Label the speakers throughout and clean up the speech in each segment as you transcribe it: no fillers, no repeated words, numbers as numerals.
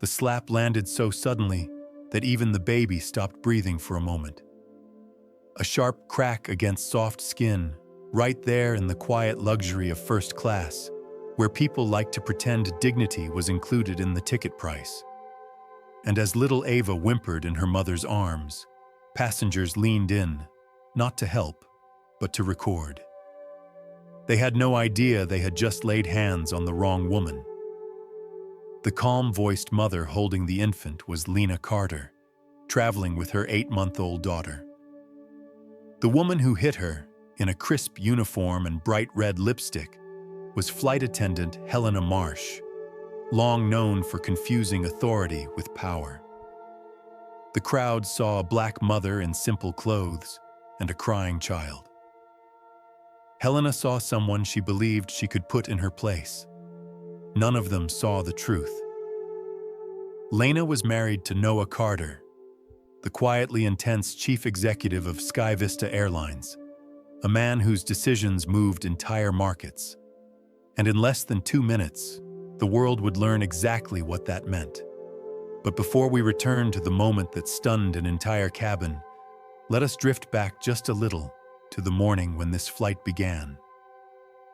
Speaker 1: The slap landed so suddenly that even the baby stopped breathing for a moment. A sharp crack against soft skin, right there in the quiet luxury of first class, where people like to pretend dignity was included in the ticket price. And as little Ava whimpered in her mother's arms, passengers leaned in, not to help, but to record. They had no idea they had just laid hands on the wrong woman. The calm-voiced mother holding the infant was Lena Carter, traveling with her 8-month-old daughter. The woman who hit her, in a crisp uniform and bright red lipstick, was flight attendant Helena Marsh, long known for confusing authority with power. The crowd saw a black mother in simple clothes and a crying child. Helena saw someone she believed she could put in her place. None of them saw the truth. Lena was married to Noah Carter, the quietly intense chief executive of Sky Vista Airlines, a man whose decisions moved entire markets. And in less than 2 minutes, the world would learn exactly what that meant. But before we return to the moment that stunned an entire cabin, let us drift back just a little to the morning when this flight began.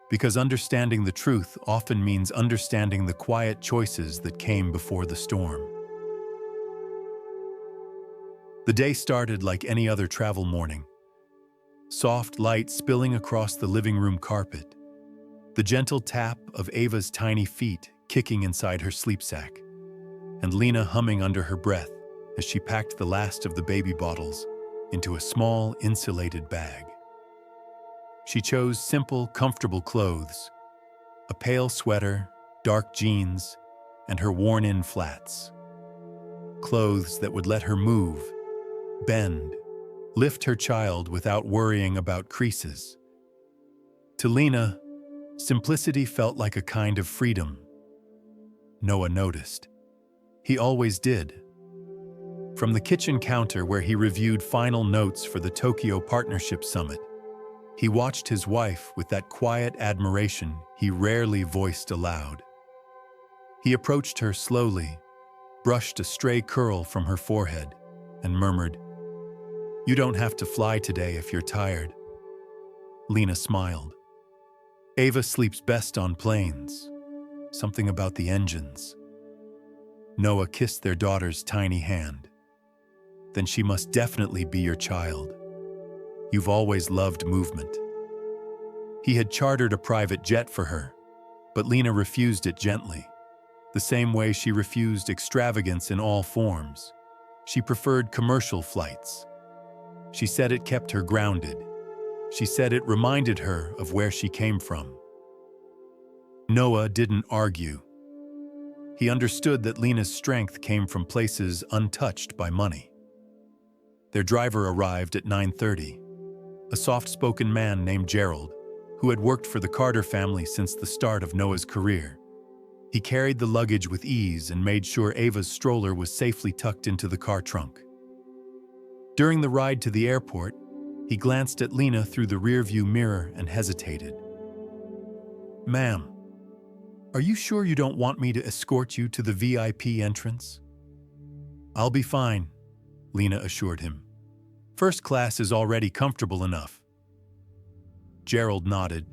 Speaker 1: Because understanding the truth often means understanding the quiet choices that came before the storm. The day started like any other travel morning. Soft light spilling across the living room carpet, the gentle tap of Ava's tiny feet kicking inside her sleep sack, and Lena humming under her breath as she packed the last of the baby bottles into a small, insulated bag. She chose simple, comfortable clothes, a pale sweater, dark jeans, and her worn-in flats. Clothes that would let her move, bend, lift her child without worrying about creases. To Lena, simplicity felt like a kind of freedom. Noah noticed. He always did. From the kitchen counter where he reviewed final notes for the Tokyo Partnership Summit, he watched his wife with that quiet admiration he rarely voiced aloud. He approached her slowly, brushed a stray curl from her forehead, and murmured, "You don't have to fly today if you're tired." Lena smiled. Ava sleeps best on planes. Something about the engines. Noah kissed their daughter's tiny hand. "Then she must definitely be your child. You've always loved movement." He had chartered a private jet for her, but Lena refused it gently, the same way she refused extravagance in all forms. She preferred commercial flights. She said it kept her grounded. She said it reminded her of where she came from. Noah didn't argue. He understood that Lena's strength came from places untouched by money. Their driver arrived at 9:30, a soft-spoken man named Gerald, who had worked for the Carter family since the start of Noah's career. He carried the luggage with ease and made sure Ava's stroller was safely tucked into the car trunk. During the ride to the airport, he glanced at Lena through the rearview mirror and hesitated. "Ma'am, are you sure you don't want me to escort you to the VIP entrance?" "I'll be fine," Lena assured him. "First class is already comfortable enough." Gerald nodded,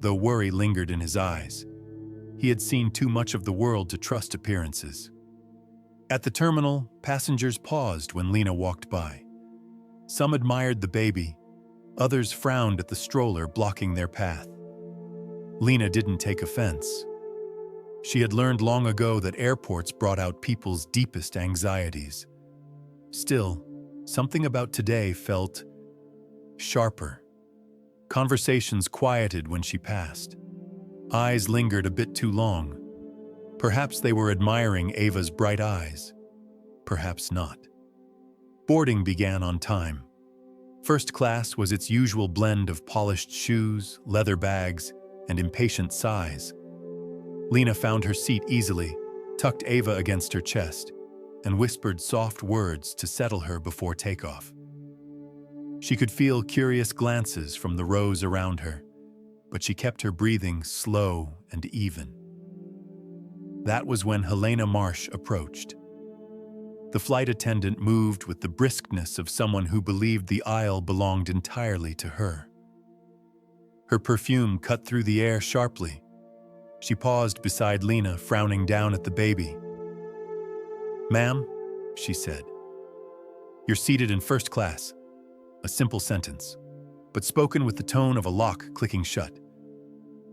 Speaker 1: though worry lingered in his eyes. He had seen too much of the world to trust appearances. At the terminal, passengers paused when Lena walked by. Some admired the baby, others frowned at the stroller blocking their path. Lena didn't take offense. She had learned long ago that airports brought out people's deepest anxieties. Still, something about today felt sharper. Conversations quieted when she passed. Eyes lingered a bit too long. Perhaps they were admiring Ava's bright eyes. Perhaps not. Boarding began on time. First class was its usual blend of polished shoes, leather bags, and impatient sighs. Lena found her seat easily, tucked Ava against her chest, and whispered soft words to settle her before takeoff. She could feel curious glances from the rows around her, but she kept her breathing slow and even. That was when Helena Marsh approached. The flight attendant moved with the briskness of someone who believed the aisle belonged entirely to her. Her perfume cut through the air sharply. She paused beside Lena, frowning down at the baby. "Ma'am," she said, "you're seated in first class." A simple sentence, but spoken with the tone of a lock clicking shut.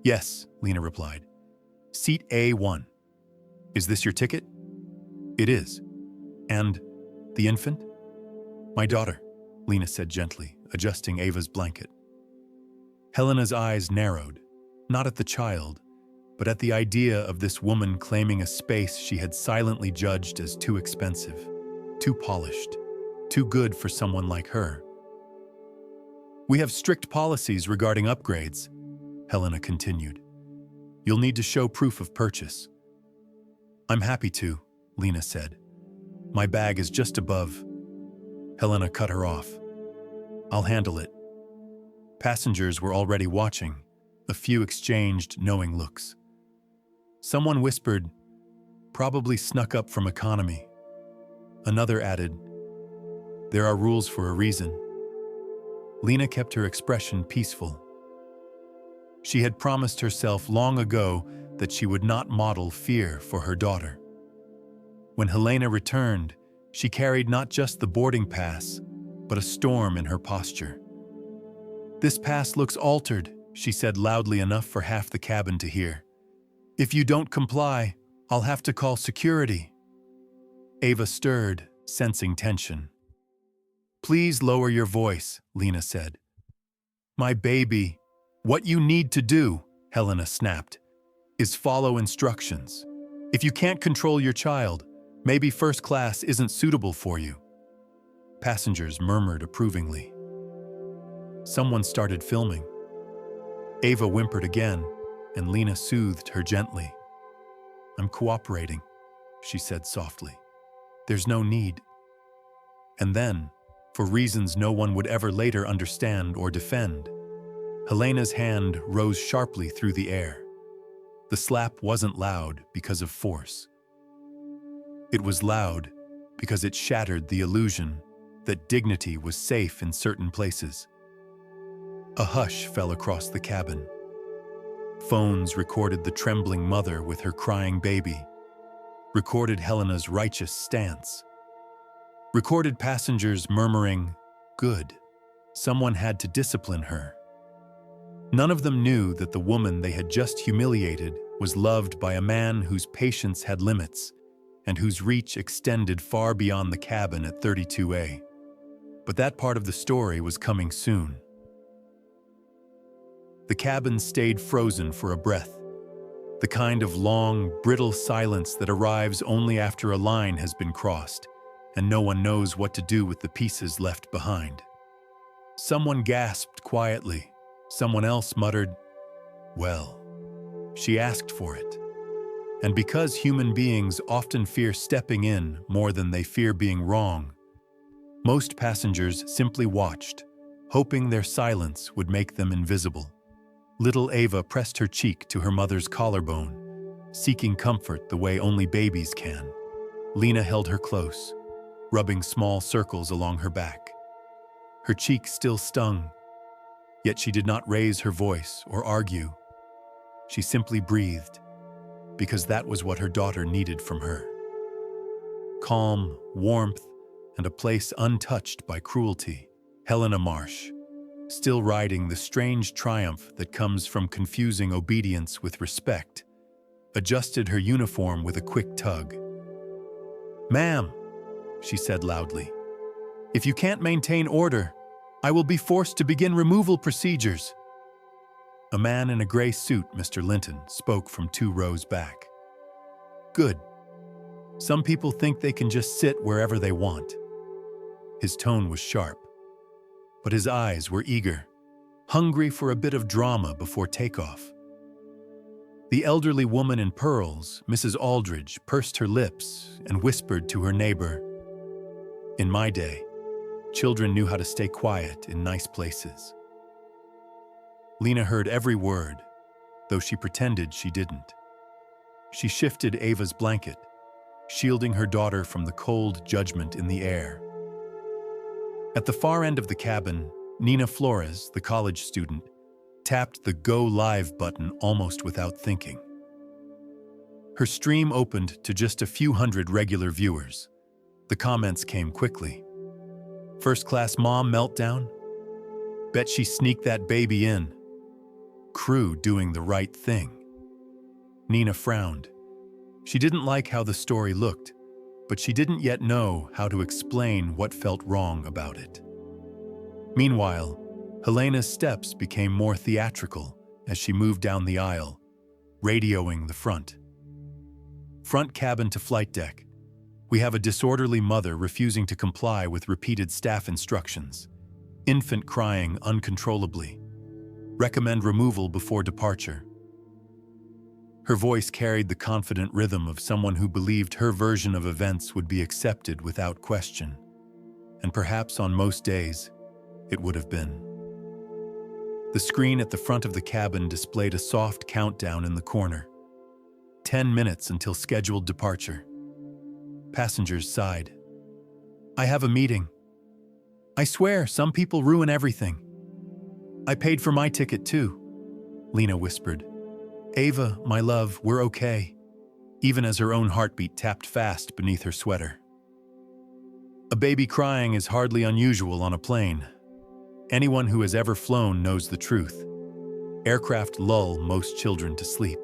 Speaker 1: "Yes," Lena replied. "Seat A1. Is this your ticket?" "It is." "And the infant?" "My daughter," Lena said gently, adjusting Ava's blanket. Helena's eyes narrowed, not at the child, but at the idea of this woman claiming a space she had silently judged as too expensive, too polished, too good for someone like her. "We have strict policies regarding upgrades," Helena continued. "You'll need to show proof of purchase." "I'm happy to," Lena said. "My bag is just above." Helena cut her off. "I'll handle it." Passengers were already watching. A few exchanged knowing looks. Someone whispered, "Probably snuck up from economy." Another added, "There are rules for a reason." Lena kept her expression peaceful. She had promised herself long ago that she would not model fear for her daughter. When Helena returned, she carried not just the boarding pass, but a storm in her posture. "This pass looks altered," she said loudly enough for half the cabin to hear. "If you don't comply, I'll have to call security." Ava stirred, sensing tension. "Please lower your voice," Lena said. "My baby, what you need to do," Helena snapped, "is follow instructions. If you can't control your child, maybe first class isn't suitable for you." Passengers murmured approvingly. Someone started filming. Ava whimpered again, and Lena soothed her gently. "I'm cooperating," she said softly. "There's no need." And then, for reasons no one would ever later understand or defend, Helena's hand rose sharply through the air. The slap wasn't loud because of force. It was loud because it shattered the illusion that dignity was safe in certain places. A hush fell across the cabin. Phones recorded the trembling mother with her crying baby, recorded Helena's righteous stance, recorded passengers murmuring, "Good, someone had to discipline her." None of them knew that the woman they had just humiliated was loved by a man whose patience had limits and whose reach extended far beyond the cabin at 32A. But that part of the story was coming soon. The cabin stayed frozen for a breath, the kind of long, brittle silence that arrives only after a line has been crossed, and no one knows what to do with the pieces left behind. Someone gasped quietly. Someone else muttered, "Well, she asked for it." And because human beings often fear stepping in more than they fear being wrong, most passengers simply watched, hoping their silence would make them invisible. Little Ava pressed her cheek to her mother's collarbone, seeking comfort the way only babies can. Lena held her close, rubbing small circles along her back. Her cheek still stung, yet she did not raise her voice or argue. She simply breathed, because that was what her daughter needed from her. Calm, warmth, and a place untouched by cruelty. Helena Marsh, still riding the strange triumph that comes from confusing obedience with respect, adjusted her uniform with a quick tug. "Ma'am," she said loudly, "if you can't maintain order, I will be forced to begin removal procedures." A man in a gray suit, Mr. Linton, spoke from 2 rows back. "Good. Some people think they can just sit wherever they want." His tone was sharp, but his eyes were eager, hungry for a bit of drama before takeoff. The elderly woman in pearls, Mrs. Aldridge, pursed her lips and whispered to her neighbor, "In my day, children knew how to stay quiet in nice places." Lena heard every word, though she pretended she didn't. She shifted Ava's blanket, shielding her daughter from the cold judgment in the air. At the far end of the cabin, Nina Flores, the college student, tapped the Go Live button almost without thinking. Her stream opened to just a few hundred regular viewers. The comments came quickly. First-class mom meltdown? Bet she sneaked that baby in. Crew doing the right thing. Nina frowned. She didn't like how the story looked, but she didn't yet know how to explain what felt wrong about it. Meanwhile, Helena's steps became more theatrical as she moved down the aisle, radioing the front. Front cabin to flight deck. We have a disorderly mother refusing to comply with repeated staff instructions. Infant crying uncontrollably. Recommend removal before departure. Her voice carried the confident rhythm of someone who believed her version of events would be accepted without question. And perhaps on most days, it would have been. The screen at the front of the cabin displayed a soft countdown in the corner. 10 minutes until scheduled departure. Passengers sighed. I have a meeting. I swear, some people ruin everything. I paid for my ticket too, Lena whispered. Ava, my love, we're okay, even as her own heartbeat tapped fast beneath her sweater. A baby crying is hardly unusual on a plane. Anyone who has ever flown knows the truth. Aircraft lull most children to sleep.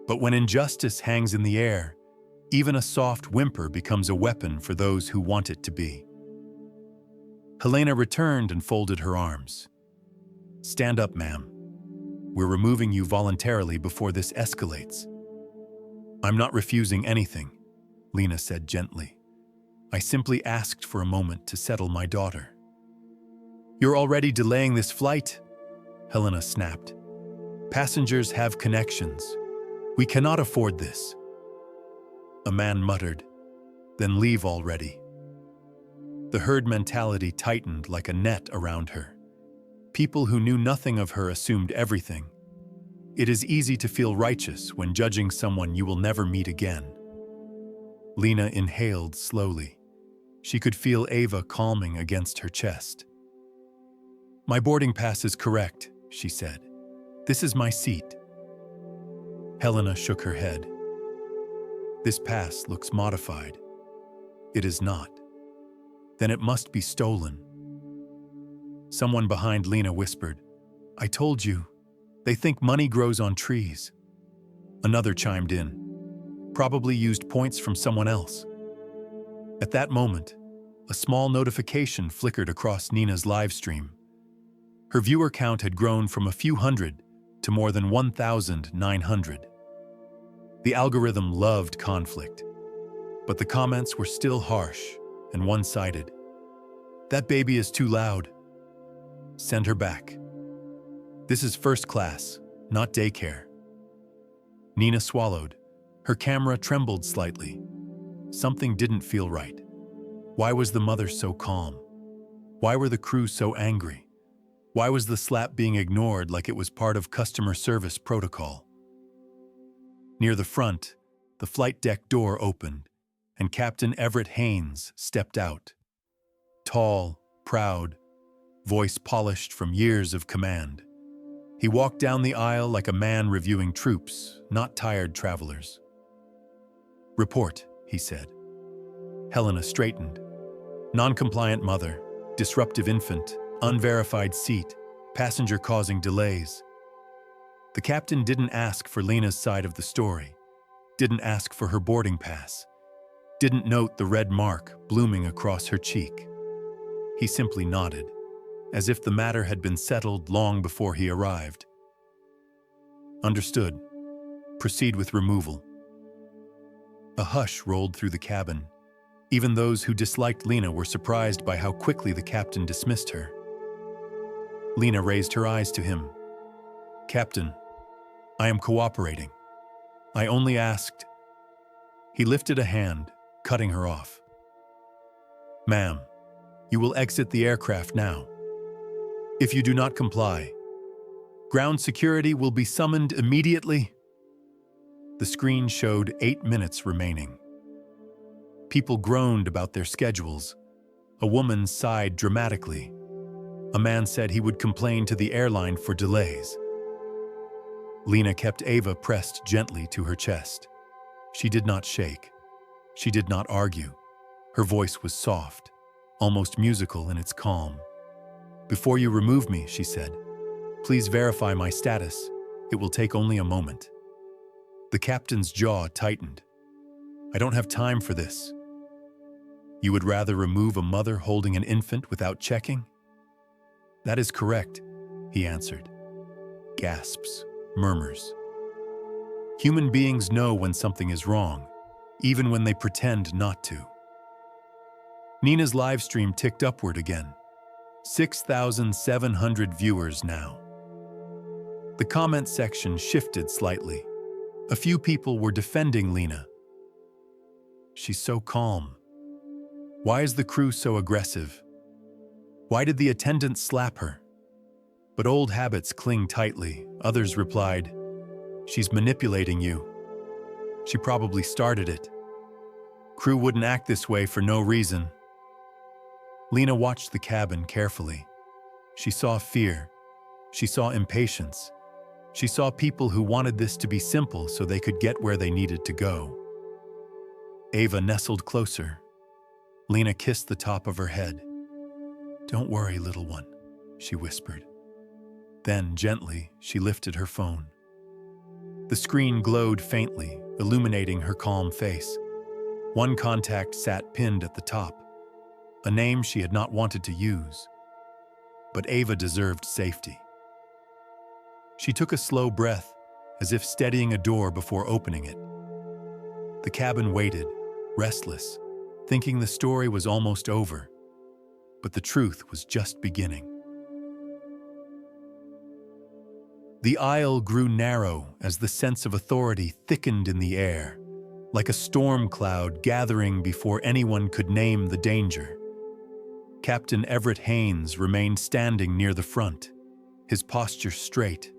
Speaker 1: But when injustice hangs in the air, even a soft whimper becomes a weapon for those who want it to be. Helena returned and folded her arms. Stand up, ma'am. We're removing you voluntarily before this escalates. I'm not refusing anything, Lena said gently. I simply asked for a moment to settle my daughter. You're already delaying this flight, Helena snapped. Passengers have connections. We cannot afford this. A man muttered, then leave already. The herd mentality tightened like a net around her. People who knew nothing of her assumed everything. It is easy to feel righteous when judging someone you will never meet again. Lena inhaled slowly. She could feel Ava calming against her chest. My boarding pass is correct, she said. This is my seat. Helena shook her head. This pass looks modified. It is not. Then it must be stolen. Someone behind Lena whispered, I told you, they think money grows on trees. Another chimed in, probably used points from someone else. At that moment, a small notification flickered across Nina's live stream. Her viewer count had grown from a few hundred to more than 1,900. The algorithm loved conflict, but the comments were still harsh and one-sided. That baby is too loud. Send her back. This is first class, not daycare. Nina swallowed. Her camera trembled slightly. Something didn't feel right. Why was the mother so calm? Why were the crew so angry? Why was the slap being ignored like it was part of customer service protocol? Near the front, the flight deck door opened, and Captain Everett Haynes stepped out. Tall, proud, voice polished from years of command. He walked down the aisle like a man reviewing troops, not tired travelers. Report, he said. Helena straightened. Non-compliant mother, disruptive infant, unverified seat, passenger causing delays. The captain didn't ask for Lena's side of the story, didn't ask for her boarding pass, didn't note the red mark blooming across her cheek. He simply nodded, as if the matter had been settled long before he arrived. Understood. Proceed with removal. A hush rolled through the cabin. Even those who disliked Lena were surprised by how quickly the captain dismissed her. Lena raised her eyes to him. Captain, I am cooperating. I only asked. He lifted a hand, cutting her off. Ma'am, you will exit the aircraft now. If you do not comply, ground security will be summoned immediately. The screen showed 8 minutes remaining. People groaned about their schedules. A woman sighed dramatically. A man said he would complain to the airline for delays. Lena kept Ava pressed gently to her chest. She did not shake. She did not argue. Her voice was soft, almost musical in its calm. "Before you remove me," she said, "please verify my status. It will take only a moment." The captain's jaw tightened. "I don't have time for this." "You would rather remove a mother holding an infant without checking?" "That is correct," he answered. Gasps, murmurs. Human beings know when something is wrong, even when they pretend not to. Nina's live stream ticked upward again. 6,700 viewers now. The comment section shifted slightly. A few people were defending Lena. "She's so calm. Why is the crew so aggressive? Why did the attendant slap her?" But old habits cling tightly. Others replied, "She's manipulating you. She probably started it. Crew wouldn't act this way for no reason." Lena watched the cabin carefully. She saw fear. She saw impatience. She saw people who wanted this to be simple so they could get where they needed to go. Ava nestled closer. Lena kissed the top of her head. "Don't worry, little one," she whispered. Then, gently, she lifted her phone. The screen glowed faintly, illuminating her calm face. One contact sat pinned at the top, a name she had not wanted to use. But Ava deserved safety. She took a slow breath, as if steadying a door before opening it. The cabin waited, restless, thinking the story was almost over. But the truth was just beginning. The aisle grew narrow as the sense of authority thickened in the air, like a storm cloud gathering before anyone could name the danger. Captain Everett Haynes remained standing near the front, his posture straight,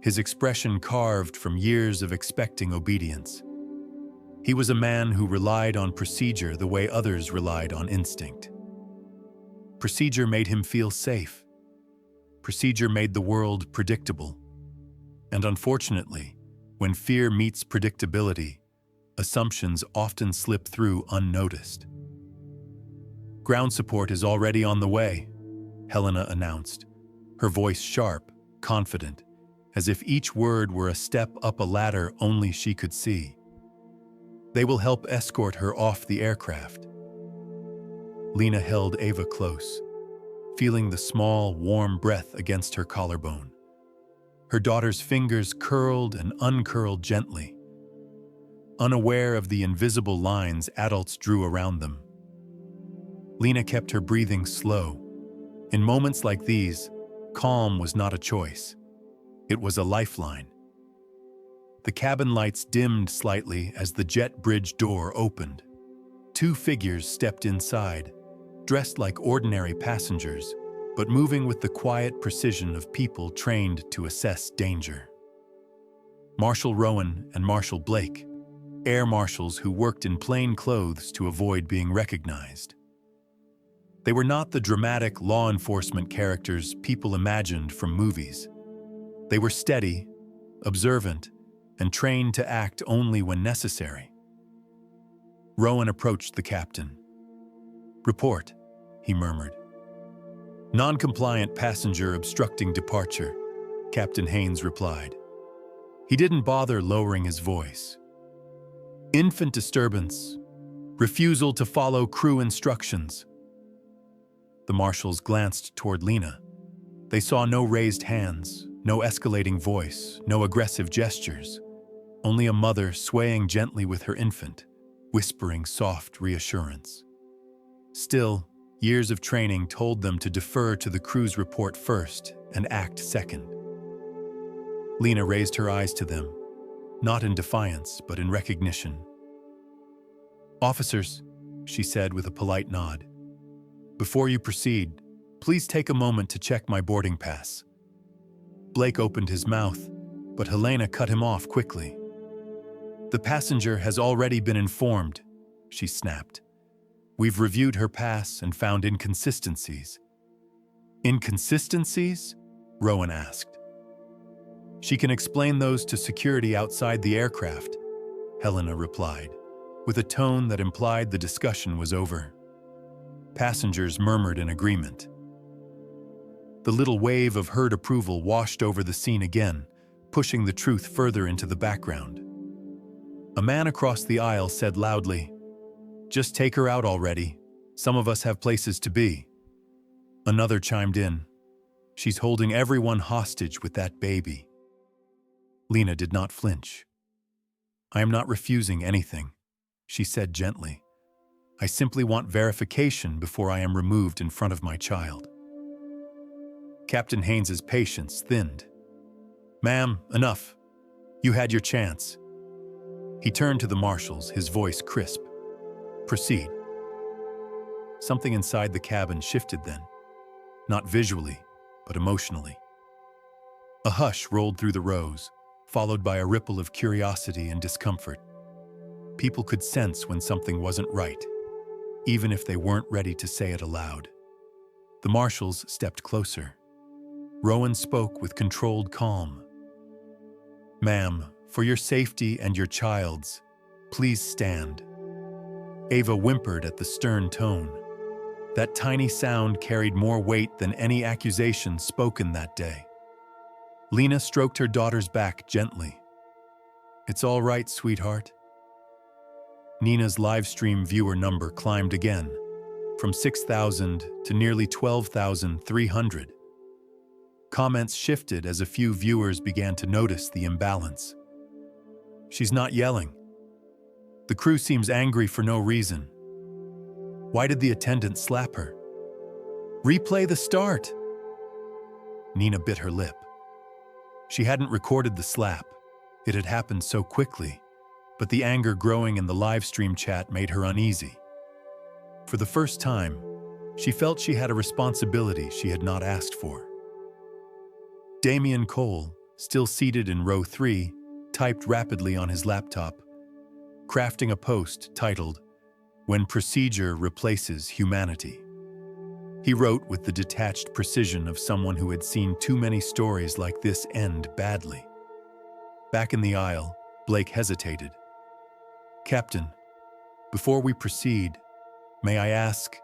Speaker 1: his expression carved from years of expecting obedience. He was a man who relied on procedure the way others relied on instinct. Procedure made him feel safe. Procedure made the world predictable. And unfortunately, when fear meets predictability, assumptions often slip through unnoticed. "Ground support is already on the way," Helena announced, her voice sharp, confident, as if each word were a step up a ladder only she could see. "They will help escort her off the aircraft." Lena held Ava close, feeling the small, warm breath against her collarbone. Her daughter's fingers curled and uncurled gently, unaware of the invisible lines adults drew around them. Lena kept her breathing slow. In moments like these, calm was not a choice. It was a lifeline. The cabin lights dimmed slightly as the jet bridge door opened. Two figures stepped inside, dressed like ordinary passengers, but moving with the quiet precision of people trained to assess danger. Marshal Rowan and Marshal Blake, air marshals who worked in plain clothes to avoid being recognized. They were not the dramatic law enforcement characters people imagined from movies. They were steady, observant, and trained to act only when necessary. Rowan approached the captain. "Report," he murmured. "Non-compliant passenger obstructing departure," Captain Haynes replied. He didn't bother lowering his voice. "Infant disturbance. Refusal to follow crew instructions." The marshals glanced toward Lena. They saw no raised hands, no escalating voice, no aggressive gestures. Only a mother swaying gently with her infant, whispering soft reassurance. Still, years of training told them to defer to the crew's report first and act second. Lena raised her eyes to them, not in defiance, but in recognition. "Officers," she said with a polite nod, "before you proceed, please take a moment to check my boarding pass." Blake opened his mouth, but Helena cut him off quickly. The passenger has already been informed, she snapped. We've reviewed her pass and found inconsistencies. Inconsistencies? Rowan asked. She can explain those to security outside the aircraft, Helena replied, with a tone that implied the discussion was over. Passengers murmured in agreement. The little wave of herd approval washed over the scene again, pushing the truth further into the background. A man across the aisle said loudly, "Just take her out already. Some of us have places to be." Another chimed in, "She's holding everyone hostage with that baby." Lena did not flinch. "I am not refusing anything," she said gently. "I simply want verification before I am removed in front of my child." Captain Haynes's patience thinned. "Ma'am, enough. You had your chance." He turned to the marshals, his voice crisp. "Proceed." Something inside the cabin shifted then, not visually, but emotionally. A hush rolled through the rows, followed by a ripple of curiosity and discomfort. People could sense when something wasn't right, even if they weren't ready to say it aloud. The marshals stepped closer. Rowan spoke with controlled calm. "Ma'am, for your safety and your child's, please stand." Ava whimpered at the stern tone. That tiny sound carried more weight than any accusation spoken that day. Lena stroked her daughter's back gently. "It's all right, sweetheart." Nina's livestream viewer number climbed again, from 6,000 to nearly 12,300. Comments shifted as a few viewers began to notice the imbalance. "She's not yelling. The crew seems angry for no reason. Why did the attendant slap her? Replay the start." Nina bit her lip. She hadn't recorded the slap. It had happened so quickly, but the anger growing in the live stream chat made her uneasy. For the first time, she felt she had a responsibility she had not asked for. Damian Cole, still seated in row 3, typed rapidly on his laptop, crafting a post titled, "When Procedure Replaces Humanity." He wrote with the detached precision of someone who had seen too many stories like this end badly. Back in the aisle, Blake hesitated. "Captain, before we proceed, may I ask?"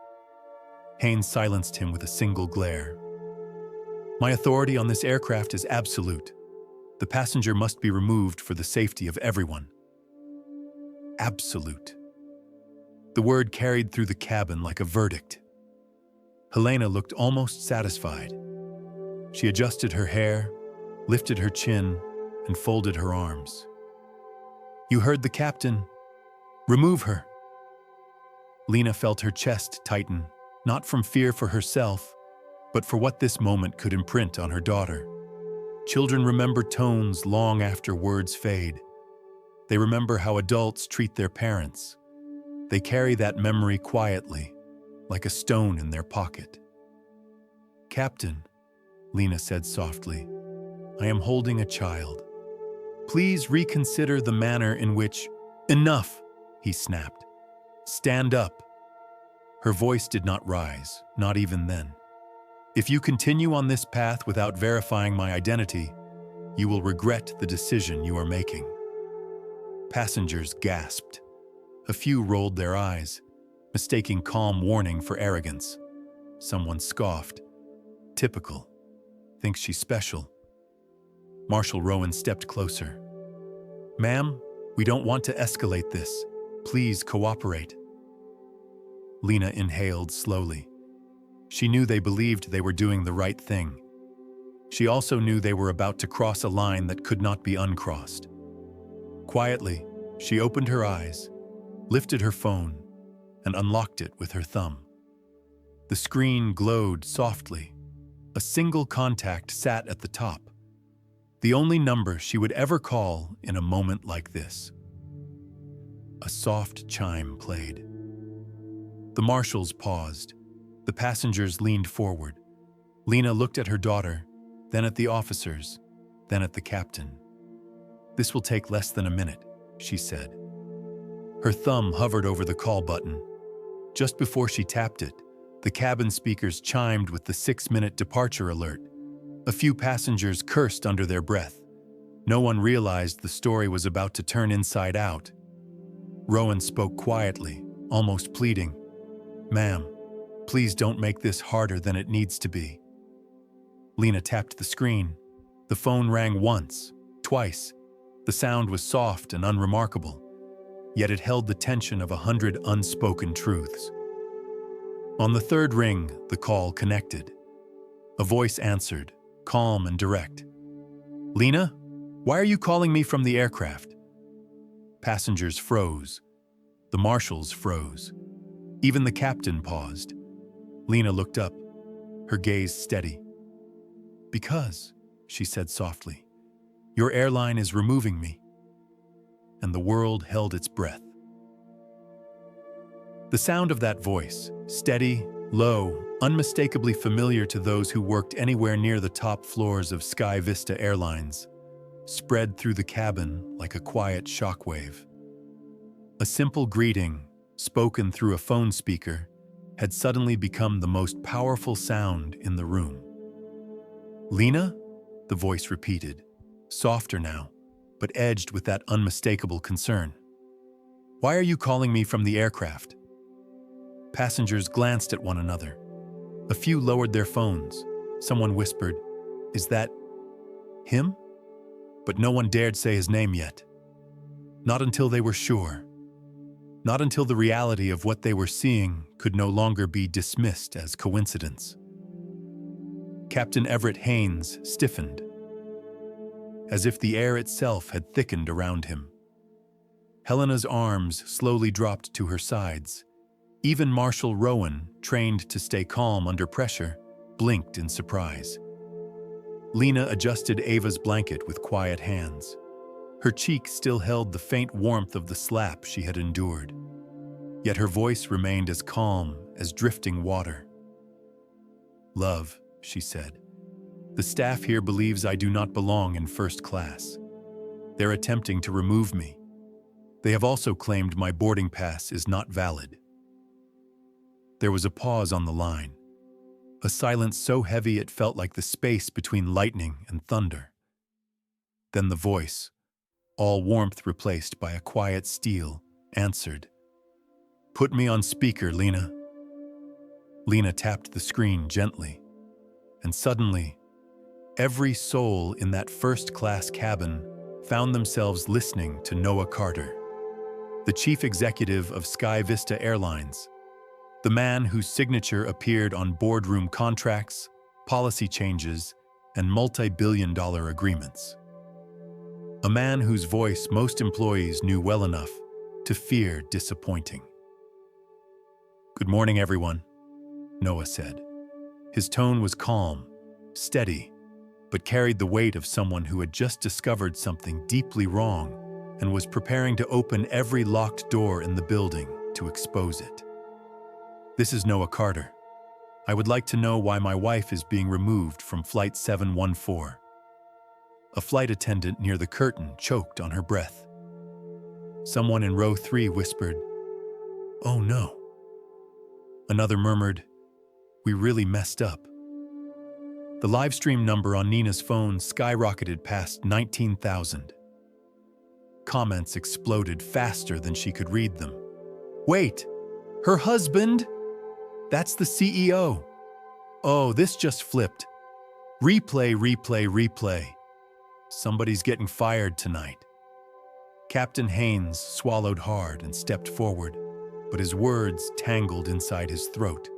Speaker 1: Haynes silenced him with a single glare. "My authority on this aircraft is absolute. The passenger must be removed for the safety of everyone." Absolute. The word carried through the cabin like a verdict. Helena looked almost satisfied. She adjusted her hair, lifted her chin, and folded her arms. "You heard the captain. Remove her." Lena felt her chest tighten, not from fear for herself, but for what this moment could imprint on her daughter. Children remember tones long after words fade. They remember how adults treat their parents. They carry that memory quietly, like a stone in their pocket. "Captain," Lena said softly, "I am holding a child. Please reconsider the manner in which—" "Enough," he snapped. "Stand up." Her voice did not rise, not even then. "If you continue on this path without verifying my identity, you will regret the decision you are making." Passengers gasped. A few rolled their eyes, mistaking calm warning for arrogance. Someone scoffed. "Typical. Thinks she's special." Marshal Rowan stepped closer. "Ma'am, we don't want to escalate this. Please cooperate." Lena inhaled slowly. She knew they believed they were doing the right thing. She also knew they were about to cross a line that could not be uncrossed. Quietly, she opened her eyes, lifted her phone, and unlocked it with her thumb. The screen glowed softly. A single contact sat at the top, the only number she would ever call in a moment like this. A soft chime played. The marshals paused. The passengers leaned forward. Lena looked at her daughter, then at the officers, then at the captain. "This will take less than a minute," she said. Her thumb hovered over the call button. Just before she tapped it, the cabin speakers chimed with the 6-minute departure alert. A few passengers cursed under their breath. No one realized the story was about to turn inside out. Rowan spoke quietly, almost pleading. "Ma'am, please don't make this harder than it needs to be." Lena tapped the screen. The phone rang once, twice. The sound was soft and unremarkable, yet it held the tension of 100 unspoken truths. On the third ring, the call connected. A voice answered, calm and direct. "Lena, why are you calling me from the aircraft?" Passengers froze. The marshals froze. Even the captain paused. Lena looked up, her gaze steady. "Because," she said softly, "your airline is removing me." And the world held its breath. The sound of that voice, steady, low, unmistakably familiar to those who worked anywhere near the top floors of Sky Vista Airlines, spread through the cabin like a quiet shockwave. A simple greeting, spoken through a phone speaker, had suddenly become the most powerful sound in the room. "Lena?" the voice repeated, softer now, but edged with that unmistakable concern. "Why are you calling me from the aircraft?" Passengers glanced at one another. A few lowered their phones. Someone whispered, "Is that him?" But no one dared say his name yet. Not until they were sure. Not until the reality of what they were seeing could no longer be dismissed as coincidence. Captain Everett Haynes stiffened, as if the air itself had thickened around him. Helena's arms slowly dropped to her sides. Even Marshal Rowan, trained to stay calm under pressure, blinked in surprise. Lena adjusted Ava's blanket with quiet hands. Her cheek still held the faint warmth of the slap she had endured. Yet her voice remained as calm as drifting water. "Love," she said, "the staff here believes I do not belong in first class. They're attempting to remove me. They have also claimed my boarding pass is not valid." There was a pause on the line, a silence so heavy it felt like the space between lightning and thunder. Then the voice, all warmth replaced by a quiet steel, answered, "Put me on speaker, Lena." Lena tapped the screen gently, and suddenly, every soul in that first-class cabin found themselves listening to Noah Carter, the chief executive of Sky Vista Airlines, the man whose signature appeared on boardroom contracts, policy changes, and multi-billion-dollar agreements. A man whose voice most employees knew well enough to fear disappointing. "Good morning, everyone," Noah said. His tone was calm, steady, but carried the weight of someone who had just discovered something deeply wrong and was preparing to open every locked door in the building to expose it. "This is Noah Carter. I would like to know why my wife is being removed from Flight 714. A flight attendant near the curtain choked on her breath. Someone in row 3 whispered, "Oh no." Another murmured, "We really messed up." The live stream number on Nina's phone skyrocketed past 19,000. Comments exploded faster than she could read them. "Wait, her husband? That's the CEO. Oh, this just flipped. Replay, replay, replay. Somebody's getting fired tonight." Captain Haynes swallowed hard and stepped forward, but his words tangled inside his throat.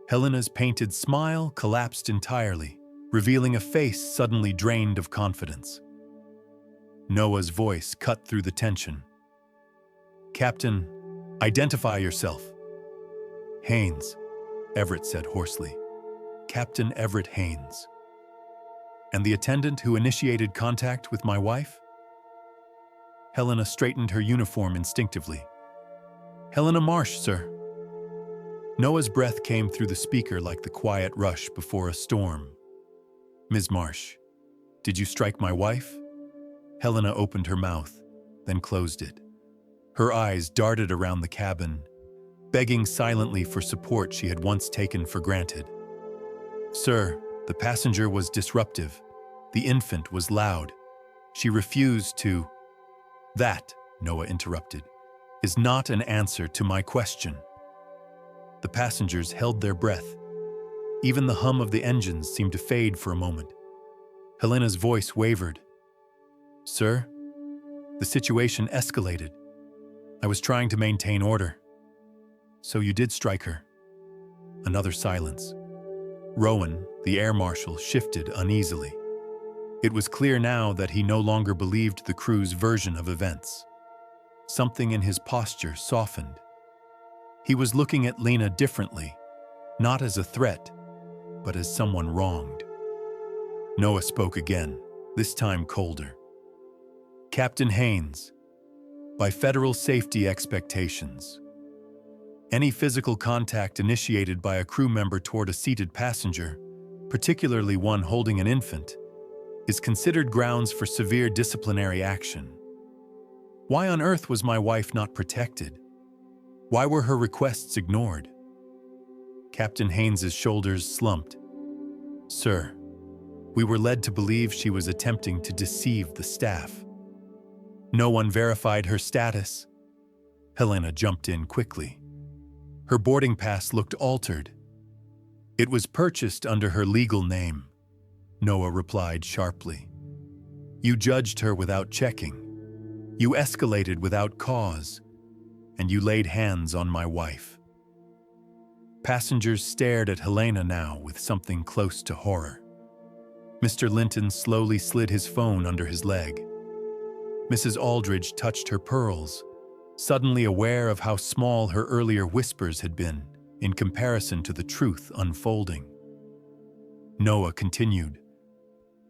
Speaker 1: Helena's painted smile collapsed entirely, revealing a face suddenly drained of confidence. Noah's voice cut through the tension. "Captain, identify yourself." "Haynes," Everett said hoarsely. "Captain Everett Haynes." "And the attendant who initiated contact with my wife?" Helena straightened her uniform instinctively. "Helena Marsh, sir." Noah's breath came through the speaker like the quiet rush before a storm. "Ms. Marsh, did you strike my wife?" Helena opened her mouth, then closed it. Her eyes darted around the cabin, begging silently for support she had once taken for granted. "Sir, the passenger was disruptive. The infant was loud. She refused to—" "That," Noah interrupted, "is not an answer to my question." The passengers held their breath. Even the hum of the engines seemed to fade for a moment. Helena's voice wavered. "Sir, the situation escalated. I was trying to maintain order. So you did strike her." Another silence. Rowan, the air marshal, shifted uneasily. It was clear now that he no longer believed the crew's version of events. Something in his posture softened. He was looking at Lena differently, not as a threat, but as someone wronged. Noah spoke again, this time colder. "Captain Haynes, by federal safety expectations, any physical contact initiated by a crew member toward a seated passenger, particularly one holding an infant, is considered grounds for severe disciplinary action. Why on earth was my wife not protected? Why were her requests ignored?" Captain Haynes's shoulders slumped. "Sir, we were led to believe she was attempting to deceive the staff. No one verified her status." Helena jumped in quickly. Her boarding pass looked altered. "It was purchased under her legal name," Noah replied sharply. "You judged her without checking. You escalated without cause, and you laid hands on my wife." Passengers stared at Helena now with something close to horror. Mr. Linton slowly slid his phone under his leg. Mrs. Aldridge touched her pearls, suddenly aware of how small her earlier whispers had been in comparison to the truth unfolding. Noah continued,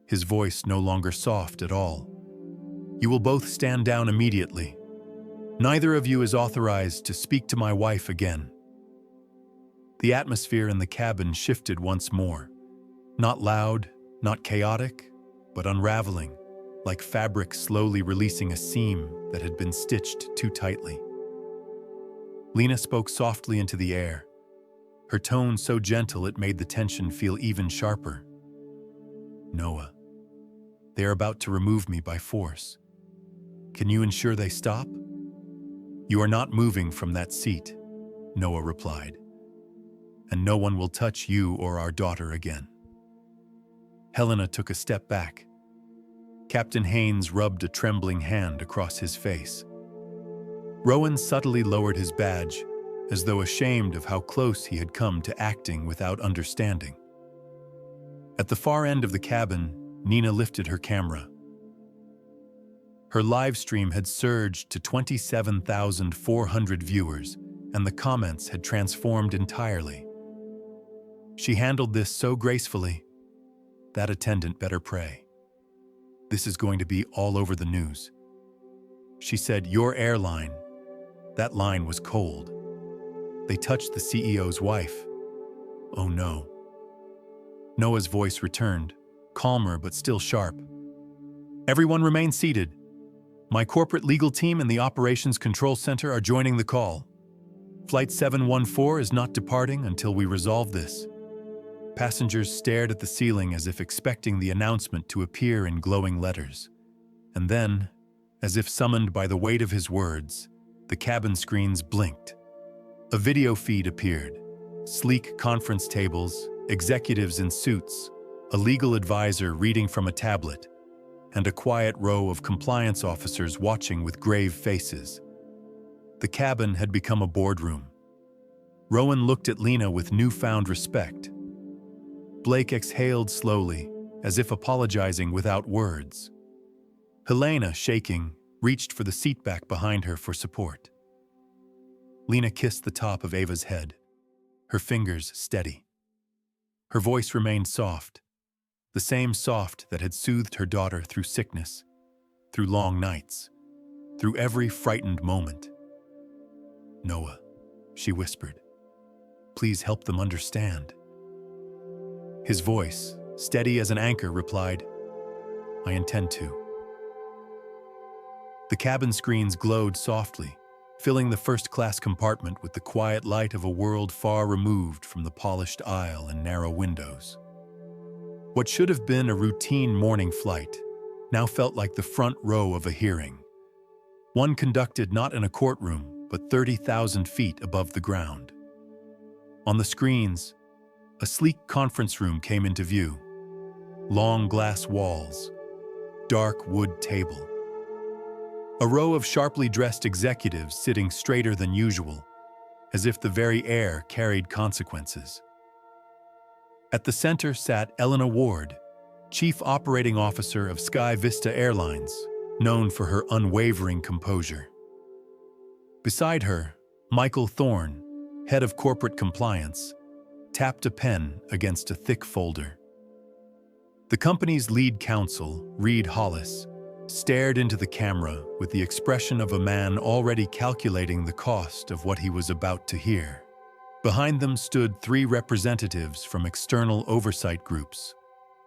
Speaker 1: his voice no longer soft at all. "You will both stand down immediately. Neither of you is authorized to speak to my wife again." The atmosphere in the cabin shifted once more. Not loud, not chaotic, but unraveling, like fabric slowly releasing a seam that had been stitched too tightly. Lena spoke softly into the air, her tone so gentle it made the tension feel even sharper. "Noah, they are about to remove me by force. Can you ensure they stop?" "You are not moving from that seat," Noah replied, "and no one will touch you or our daughter again." Helena took a step back. Captain Haynes rubbed a trembling hand across his face. Rowan subtly lowered his badge, as though ashamed of how close he had come to acting without understanding. At the far end of the cabin, Nina lifted her camera. Her live stream had surged to 27,400 viewers, and the comments had transformed entirely. She handled this so gracefully. That attendant better pray. This is going to be all over the news. She said, "Your airline." That line was cold. They touched the CEO's wife. Oh no. Noah's voice returned, calmer but still sharp. "Everyone remain seated. My corporate legal team and the Operations Control Center are joining the call. Flight 714 is not departing until we resolve this." Passengers stared at the ceiling as if expecting the announcement to appear in glowing letters. And then, as if summoned by the weight of his words, the cabin screens blinked. A video feed appeared. Sleek conference tables, executives in suits, a legal advisor reading from a tablet, and a quiet row of compliance officers watching with grave faces. The cabin had become a boardroom. Rowan looked at Lena with newfound respect. Blake exhaled slowly, as if apologizing without words. Helena, shaking, reached for the seat back behind her for support. Lena kissed the top of Ava's head, her fingers steady. Her voice remained soft, the same soft that had soothed her daughter through sickness, through long nights, through every frightened moment. "Noah," she whispered, "please help them understand." His voice, steady as an anchor, replied, "I intend to." The cabin screens glowed softly, filling the first-class compartment with the quiet light of a world far removed from the polished aisle and narrow windows. What should have been a routine morning flight now felt like the front row of a hearing, one conducted not in a courtroom but 30,000 feet above the ground. On the screens, a sleek conference room came into view. Long glass walls, dark wood table. A row of sharply dressed executives sitting straighter than usual, as if the very air carried consequences. At the center sat Lena Ward, Chief Operating Officer of Sky Vista Airlines, known for her unwavering composure. Beside her, Michael Thorne, Head of Corporate Compliance, tapped a pen against a thick folder. The company's lead counsel, Reed Hollis, stared into the camera with the expression of a man already calculating the cost of what he was about to hear. Behind them stood 3 representatives from external oversight groups,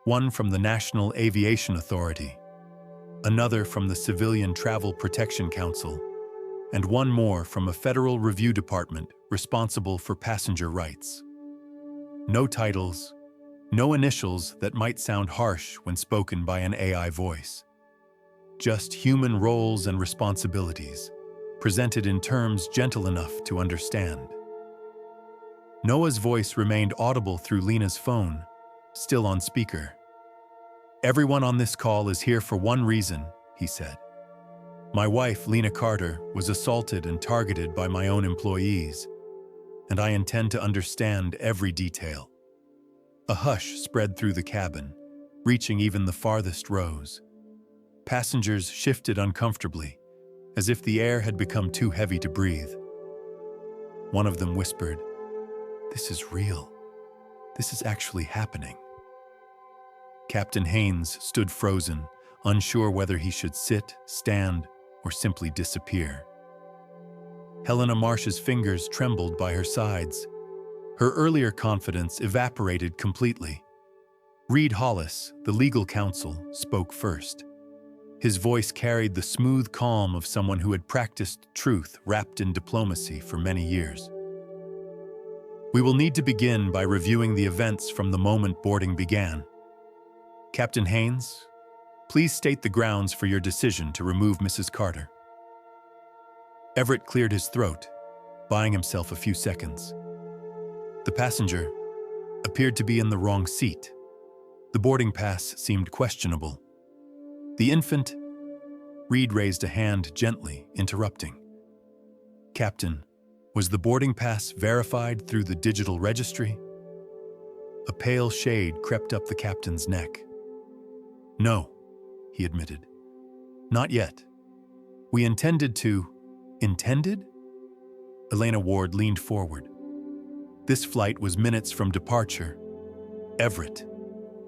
Speaker 1: one from the National Aviation Authority, another from the Civilian Travel Protection Council, and one more from a federal review department responsible for passenger rights. No titles, no initials that might sound harsh when spoken by an AI voice. Just human roles and responsibilities, presented in terms gentle enough to understand. Noah's voice remained audible through Lena's phone, still on speaker. "Everyone on this call is here for one reason," he said. "My wife, Lena Carter, was assaulted and targeted by my own employees, and I intend to understand every detail." A hush spread through the cabin, reaching even the farthest rows. Passengers shifted uncomfortably, as if the air had become too heavy to breathe. One of them whispered, "This is real. This is actually happening." Captain Haynes stood frozen, unsure whether he should sit, stand, or simply disappear. Helena Marsh's fingers trembled by her sides. Her earlier confidence evaporated completely. Reed Hollis, the legal counsel, spoke first. His voice carried the smooth calm of someone who had practiced truth wrapped in diplomacy for many years. "We will need to begin by reviewing the events from the moment boarding began. Captain Haynes, please state the grounds for your decision to remove Mrs. Carter." Everett cleared his throat, buying himself a few seconds. The passenger appeared to be in the wrong seat. The boarding pass seemed questionable. The infant, Reed raised a hand gently, interrupting. "Captain, was the boarding pass verified through the digital registry?" A pale shade crept up the captain's neck. "No," he admitted. "Not yet. We intended to..." "Intended?" Lena Ward leaned forward. "This flight was minutes from departure. Everett,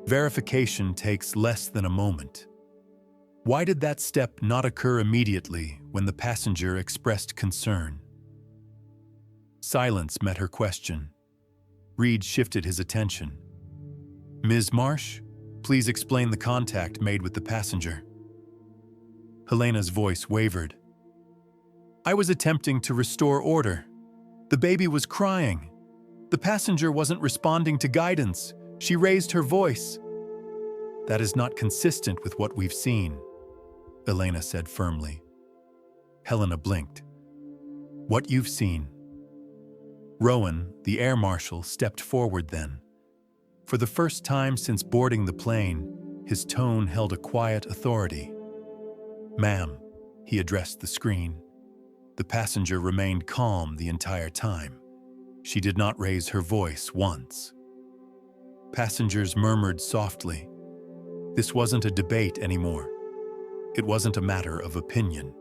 Speaker 1: verification takes less than a moment. Why did that step not occur immediately when the passenger expressed concern?" Silence met her question. Reed shifted his attention. "Ms. Marsh, please explain the contact made with the passenger." Helena's voice wavered. "I was attempting to restore order. The baby was crying. The passenger wasn't responding to guidance. She raised her voice." "That is not consistent with what we've seen," Lena said firmly. Helena blinked. "What you've seen?" Rowan, the air marshal, stepped forward then. For the first time since boarding the plane, his tone held a quiet authority. "Ma'am," he addressed the screen. The passenger remained calm the entire time. She did not raise her voice once. Passengers murmured softly. This wasn't a debate anymore. It wasn't a matter of opinion.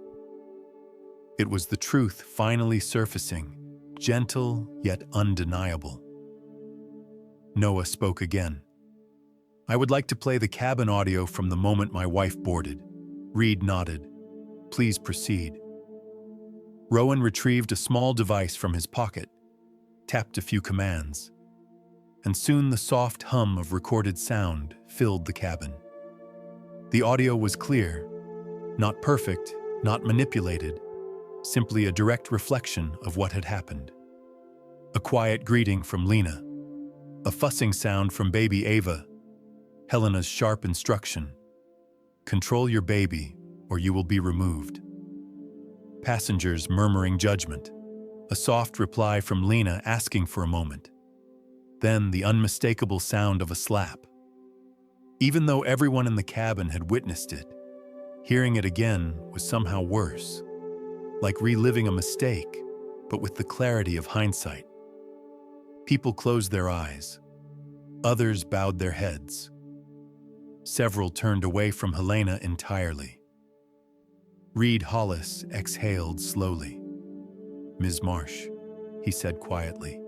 Speaker 1: It was the truth finally surfacing, gentle yet undeniable. Noah spoke again. "I would like to play the cabin audio from the moment my wife boarded." Reed nodded. "Please proceed." Rowan retrieved a small device from his pocket, tapped a few commands, and soon the soft hum of recorded sound filled the cabin. The audio was clear, not perfect, not manipulated, simply a direct reflection of what had happened. A quiet greeting from Lena, a fussing sound from baby Ava, Helena's sharp instruction, "Control your baby or you will be removed." Passengers murmuring judgment, a soft reply from Lena asking for a moment. Then the unmistakable sound of a slap. Even though everyone in the cabin had witnessed it, hearing it again was somehow worse, like reliving a mistake, but with the clarity of hindsight. People closed their eyes. Others bowed their heads. Several turned away from Helena entirely. Reed Hollis exhaled slowly. "Ms. Marsh," he said quietly,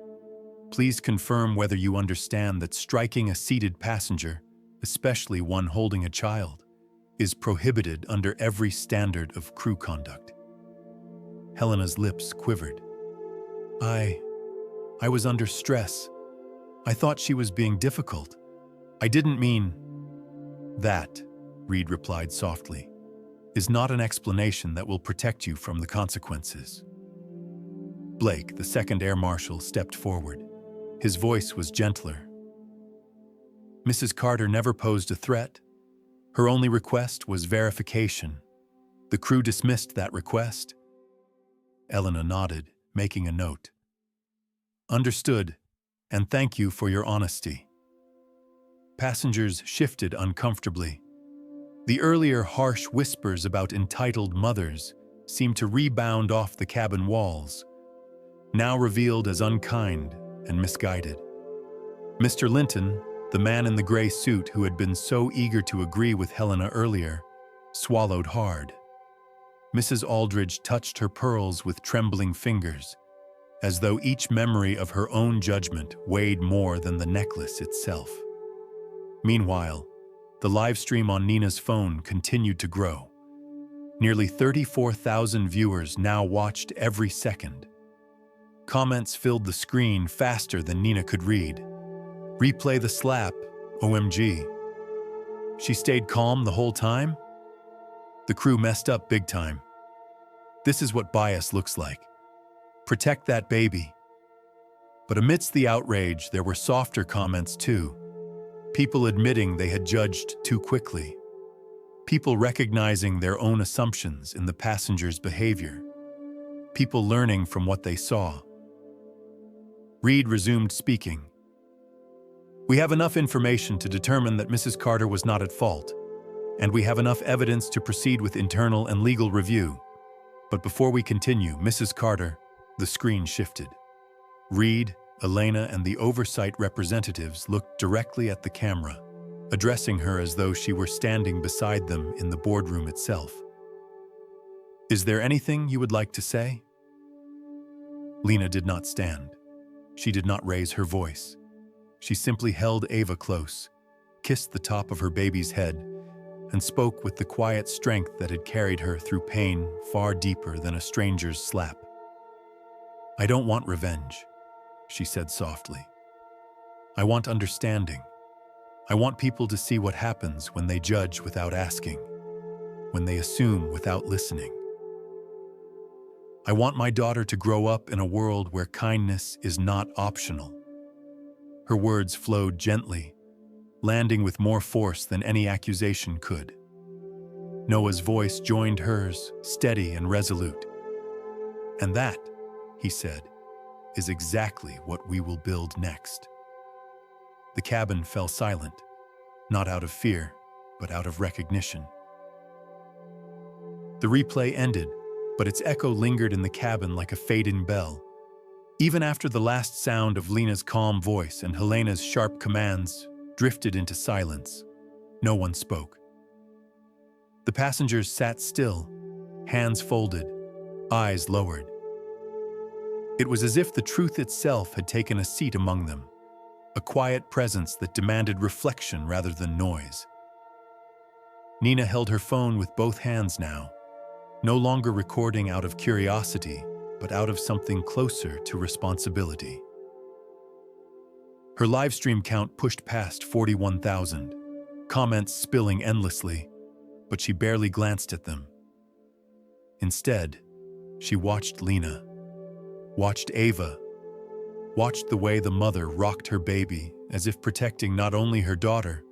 Speaker 1: "please confirm whether you understand that striking a seated passenger, especially one holding a child, is prohibited under every standard of crew conduct." Helena's lips quivered. I was under stress. I thought she was being difficult. I didn't mean..." "That," Reed replied softly, "is not an explanation that will protect you from the consequences." Blake, the second air marshal, stepped forward. His voice was gentler. "Mrs. Carter never posed a threat. Her only request was verification. The crew dismissed that request." Elena nodded, making a note. "Understood, and thank you for your honesty." Passengers shifted uncomfortably. The earlier harsh whispers about entitled mothers seemed to rebound off the cabin walls, now revealed as unkind and misguided. Mr. Linton, the man in the gray suit who had been so eager to agree with Helena earlier, swallowed hard. Mrs. Aldridge touched her pearls with trembling fingers, as though each memory of her own judgment weighed more than the necklace itself. Meanwhile, the live stream on Nina's phone continued to grow. Nearly 34,000 viewers now watched every second. Comments filled the screen faster than Nina could read. "Replay the slap, OMG. She stayed calm the whole time? The crew messed up big time. This is what bias looks like. Protect that baby." But amidst the outrage, there were softer comments too. People admitting they had judged too quickly. People recognizing their own assumptions in the passengers' behavior. People learning from what they saw. Reed resumed speaking. "We have enough information to determine that Mrs. Carter was not at fault, and we have enough evidence to proceed with internal and legal review. But before we continue, Mrs. Carter..." The screen shifted. Reed, Elena, and the oversight representatives looked directly at the camera, addressing her as though she were standing beside them in the boardroom itself. "Is there anything you would like to say?" Lena did not stand. She did not raise her voice. She simply held Ava close, kissed the top of her baby's head, and spoke with the quiet strength that had carried her through pain far deeper than a stranger's slap. "I don't want revenge," she said softly. "I want understanding. I want people to see what happens when they judge without asking, when they assume without listening. I want my daughter to grow up in a world where kindness is not optional." Her words flowed gently, landing with more force than any accusation could. Noah's voice joined hers, steady and resolute. "And that," he said, "is exactly what we will build next." The cabin fell silent, not out of fear, but out of recognition. The replay ended, but its echo lingered in the cabin like a fading bell. Even after the last sound of Lena's calm voice and Helena's sharp commands drifted into silence, no one spoke. The passengers sat still, hands folded, eyes lowered. It was as if the truth itself had taken a seat among them, a quiet presence that demanded reflection rather than noise. Nina held her phone with both hands now, no longer recording out of curiosity, but out of something closer to responsibility. Her live stream count pushed past 41,000, comments spilling endlessly, but she barely glanced at them. Instead, she watched Lena, watched Ava, watched the way the mother rocked her baby as if protecting not only her daughter,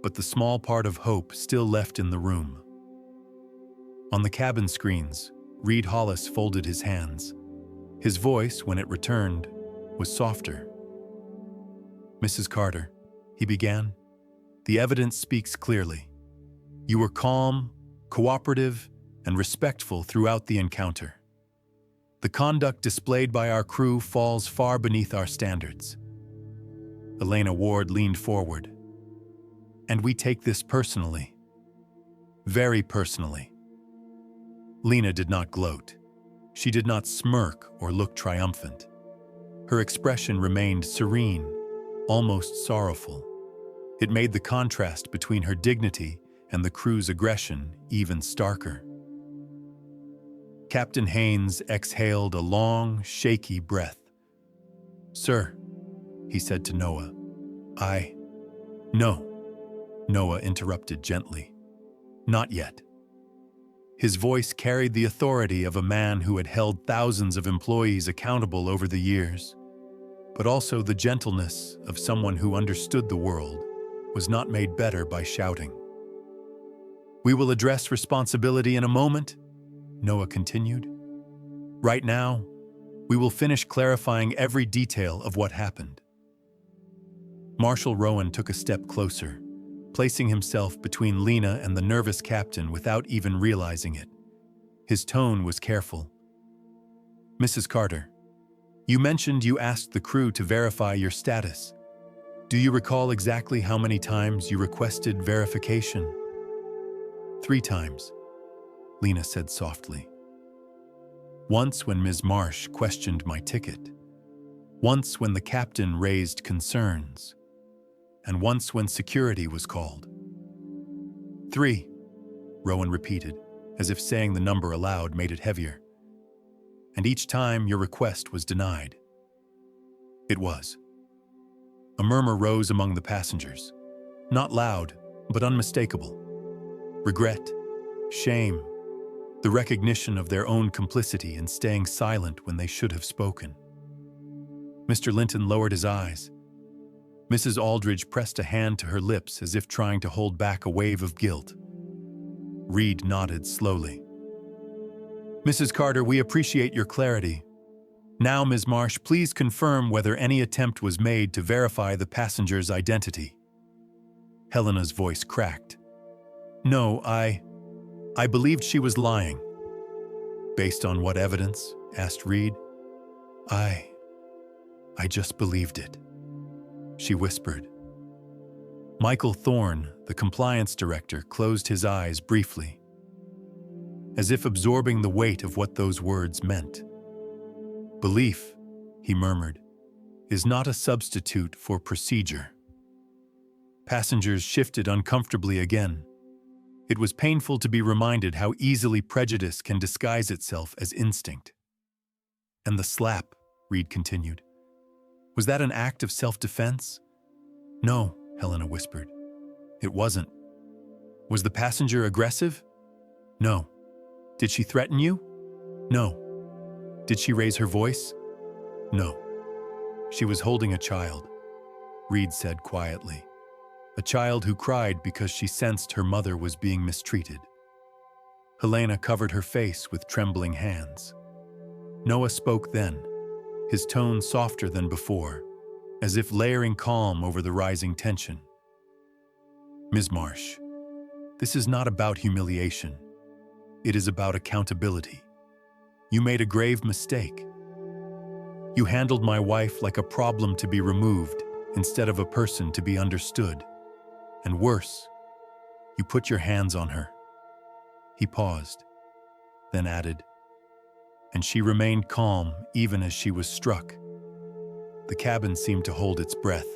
Speaker 1: but the small part of hope still left in the room. On the cabin screens, Reed Hollis folded his hands. His voice, when it returned, was softer. "Mrs. Carter," he began, "the evidence speaks clearly. You were calm, cooperative, and respectful throughout the encounter. The conduct displayed by our crew falls far beneath our standards." Elena Ward leaned forward. "And we take this personally. Very personally." Lena did not gloat. She did not smirk or look triumphant. Her expression remained serene, almost sorrowful. It made the contrast between her dignity and the crew's aggression even starker. Captain Haynes exhaled a long, shaky breath. "Sir," he said to Noah. "No," Noah interrupted gently. "Not yet." His voice carried the authority of a man who had held thousands of employees accountable over the years, but also the gentleness of someone who understood the world was not made better by shouting. "We will address responsibility in a moment," Noah continued. "Right now, we will finish clarifying every detail of what happened." Marshal Rowan took a step closer, placing himself between Lena and the nervous captain without even realizing it. His tone was careful. "Mrs. Carter, you mentioned you asked the crew to verify your status. Do you recall exactly how many times you requested verification?" "3 times," Lena said softly. "Once when Ms. Marsh questioned my ticket. Once when the captain raised concerns. And once when security was called." "3," Rowan repeated, as if saying the number aloud made it heavier. "And each time your request was denied." It was. A murmur rose among the passengers, not loud, but unmistakable. Regret, shame, the recognition of their own complicity in staying silent when they should have spoken. Mr. Linton lowered his eyes. Mrs. Aldridge pressed a hand to her lips as if trying to hold back a wave of guilt. Reed nodded slowly. "Mrs. Carter, we appreciate your clarity. Now, Ms. Marsh, please confirm whether any attempt was made to verify the passenger's identity." Helena's voice cracked. "No, I believed she was lying." "Based on what evidence?" asked Reed. I just believed it," she whispered. Michael Thorne, the compliance director, closed his eyes briefly, as if absorbing the weight of what those words meant. "Belief," he murmured, "is not a substitute for procedure." Passengers shifted uncomfortably again. It was painful to be reminded how easily prejudice can disguise itself as instinct. "And the slap," Reed continued. "Was that an act of self-defense?" "No," Helena whispered. "It wasn't." "Was the passenger aggressive?" "No." "Did she threaten you?" "No." "Did she raise her voice?" "No." "She was holding a child," Reed said quietly. "A child who cried because she sensed her mother was being mistreated." Helena covered her face with trembling hands. Noah spoke then, his tone softer than before, as if layering calm over the rising tension. "Ms. Marsh, this is not about humiliation. It is about accountability. You made a grave mistake. You handled my wife like a problem to be removed instead of a person to be understood. And worse, you put your hands on her." He paused, then added, "And she remained calm even as she was struck." The cabin seemed to hold its breath.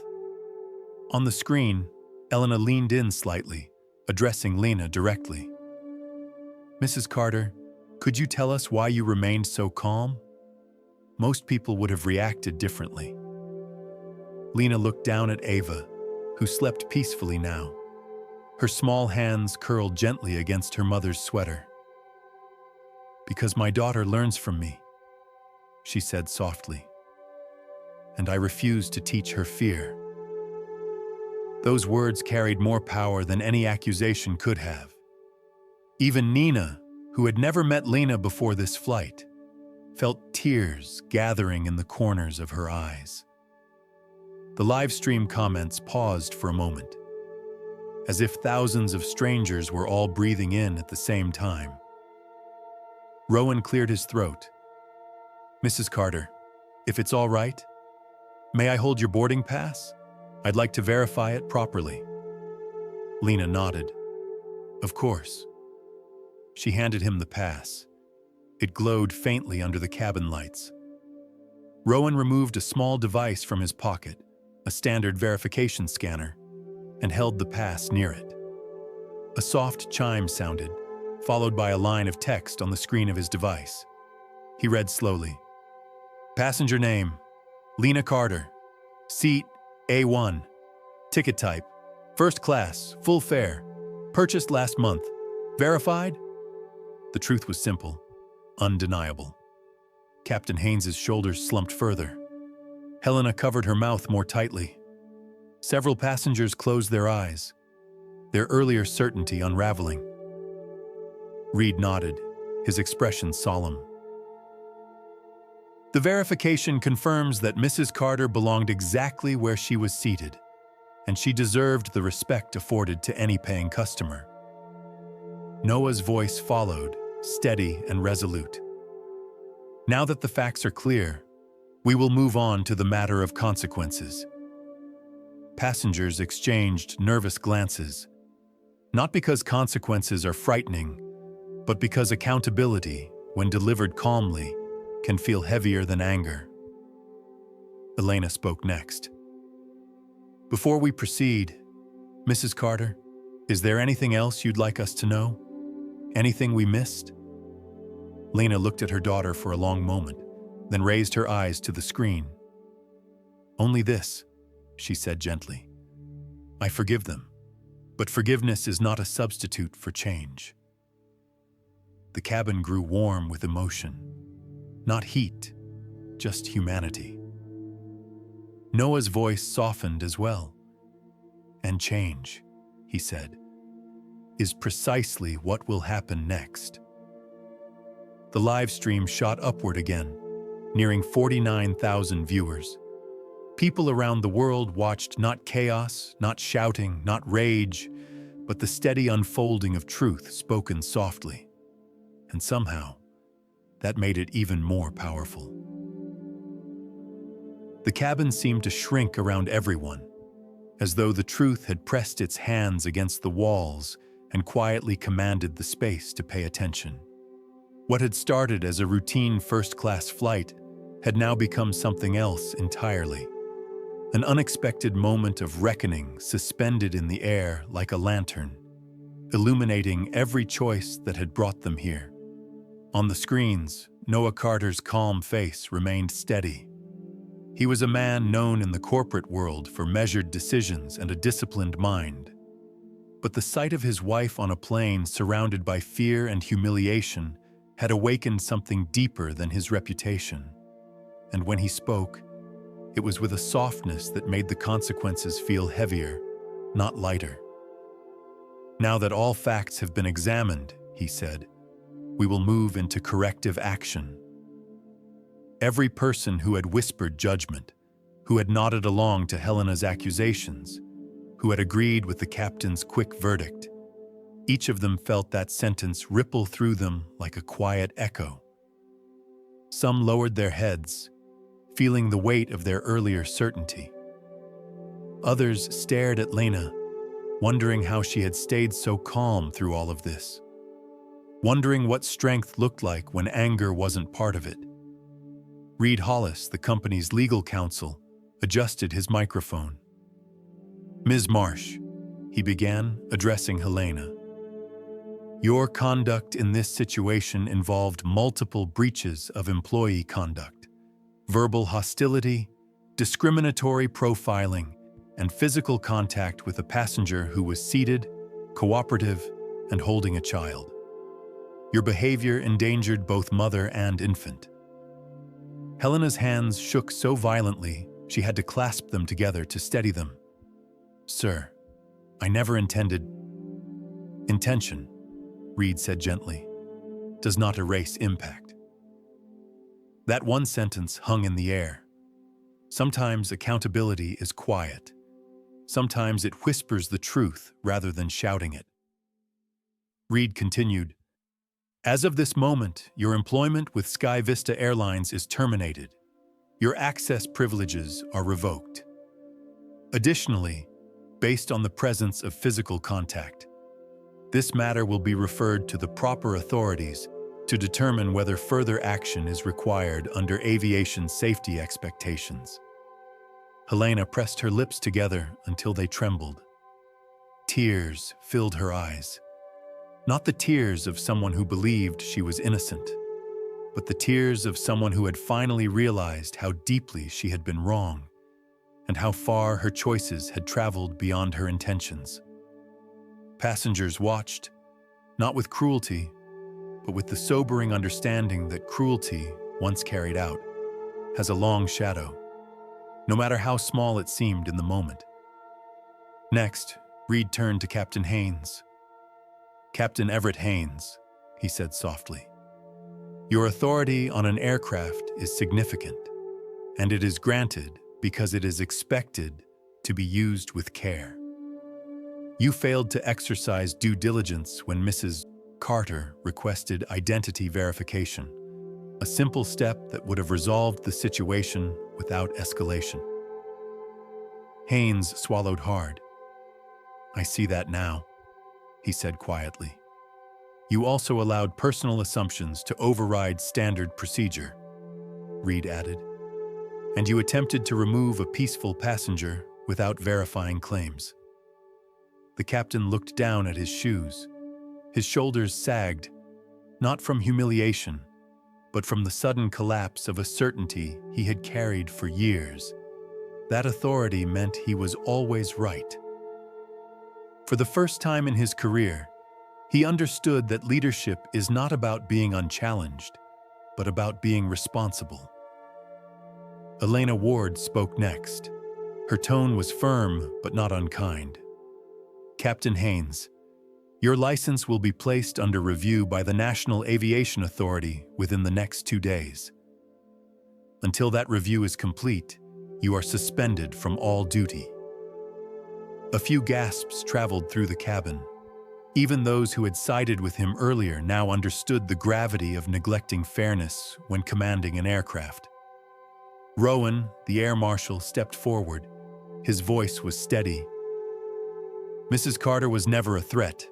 Speaker 1: On the screen, Elena leaned in slightly, addressing Lena directly. "Mrs. Carter, could you tell us why you remained so calm? Most people would have reacted differently." Lena looked down at Ava, who slept peacefully now. Her small hands curled gently against her mother's sweater. Because my daughter learns from me, she said softly. And I refuse to teach her fear. Those words carried more power than any accusation could have. Even Nina, who had never met Lena before this flight, felt tears gathering in the corners of her eyes. The live stream comments paused for a moment, as if thousands of strangers were all breathing in at the same time. Rowan cleared his throat. "Mrs. Carter, if it's all right, may I hold your boarding pass? I'd like to verify it properly." Lena nodded. "Of course." She handed him the pass. It glowed faintly under the cabin lights. Rowan removed a small device from his pocket, a standard verification scanner, and held the pass near it. A soft chime sounded, followed by a line of text on the screen of his device. He read slowly. "Passenger name, Lena Carter. Seat, A1. Ticket type, first class, full fare. Purchased last month. Verified?" The truth was simple, undeniable. Captain Haynes's shoulders slumped further. Helena covered her mouth more tightly. Several passengers closed their eyes, their earlier certainty unraveling. Reed nodded, his expression solemn. "The verification confirms that Mrs. Carter belonged exactly where she was seated, and she deserved the respect afforded to any paying customer." Noah's voice followed, steady and resolute. "Now that the facts are clear, we will move on to the matter of consequences." Passengers exchanged nervous glances, not because consequences are frightening, but because accountability, when delivered calmly, can feel heavier than anger. Elena spoke next. "Before we proceed, Mrs. Carter, is there anything else you'd like us to know? Anything we missed?" Lena looked at her daughter for a long moment, then raised her eyes to the screen. "Only this," she said gently. "I forgive them, but forgiveness is not a substitute for change." The cabin grew warm with emotion. Not heat, just humanity. Noah's voice softened as well. "And change," he said, "is precisely what will happen next." The live stream shot upward again, nearing 49,000 viewers. People around the world watched not chaos, not shouting, not rage, but the steady unfolding of truth spoken softly. And somehow, that made it even more powerful. The cabin seemed to shrink around everyone, as though the truth had pressed its hands against the walls and quietly commanded the space to pay attention. What had started as a routine first-class flight had now become something else entirely. An unexpected moment of reckoning suspended in the air like a lantern, illuminating every choice that had brought them here. On the screens, Noah Carter's calm face remained steady. He was a man known in the corporate world for measured decisions and a disciplined mind. But the sight of his wife on a plane surrounded by fear and humiliation had awakened something deeper than his reputation. And when he spoke, it was with a softness that made the consequences feel heavier, not lighter. "Now that all facts have been examined," he said, "we will move into corrective action." Every person who had whispered judgment, who had nodded along to Helena's accusations, who had agreed with the captain's quick verdict, each of them felt that sentence ripple through them like a quiet echo. Some lowered their heads, feeling the weight of their earlier certainty. Others stared at Lena, wondering how she had stayed so calm through all of this. Wondering what strength looked like when anger wasn't part of it. Reed Hollis, the company's legal counsel, adjusted his microphone. "Ms. Marsh," he began, addressing Helena. "Your conduct in this situation involved multiple breaches of employee conduct, verbal hostility, discriminatory profiling, and physical contact with a passenger who was seated, cooperative, and holding a child. Your behavior endangered both mother and infant. Helena's hands shook so violently she had to clasp them together to steady them. Sir, I never intended. Intention, Reed said gently, does not erase impact. That one sentence hung in the air. Sometimes accountability is quiet. Sometimes it whispers the truth rather than shouting it. Reed continued, as of this moment, your employment with Sky Vista Airlines is terminated. Your access privileges are revoked. Additionally, based on the presence of physical contact, this matter will be referred to the proper authorities to determine whether further action is required under aviation safety expectations. Helena pressed her lips together until they trembled. Tears filled her eyes. Not the tears of someone who believed she was innocent, but the tears of someone who had finally realized how deeply she had been wrong and how far her choices had traveled beyond her intentions. Passengers watched, not with cruelty, but with the sobering understanding that cruelty, once carried out, has a long shadow, no matter how small it seemed in the moment. Next, Reed turned to Captain Haynes. Captain Everett Haynes, he said softly, your authority on an aircraft is significant, and it is granted because it is expected to be used with care. You failed to exercise due diligence when Mrs. Carter requested identity verification, a simple step that would have resolved the situation without escalation. Haynes swallowed hard. I see that now, he said quietly. You also allowed personal assumptions to override standard procedure, Reed added. And you attempted to remove a peaceful passenger without verifying claims. The captain looked down at his shoes. His shoulders sagged, not from humiliation, but from the sudden collapse of a certainty he had carried for years. That authority meant he was always right. For the first time in his career, he understood that leadership is not about being unchallenged, but about being responsible. Elena Ward spoke next. Her tone was firm but not unkind. Captain Haynes, your license will be placed under review by the National Aviation Authority within the next 2 days. Until that review is complete, you are suspended from all duty. A few gasps traveled through the cabin. Even those who had sided with him earlier now understood the gravity of neglecting fairness when commanding an aircraft. Rowan, the air marshal, stepped forward. His voice was steady. Mrs. Carter was never a threat,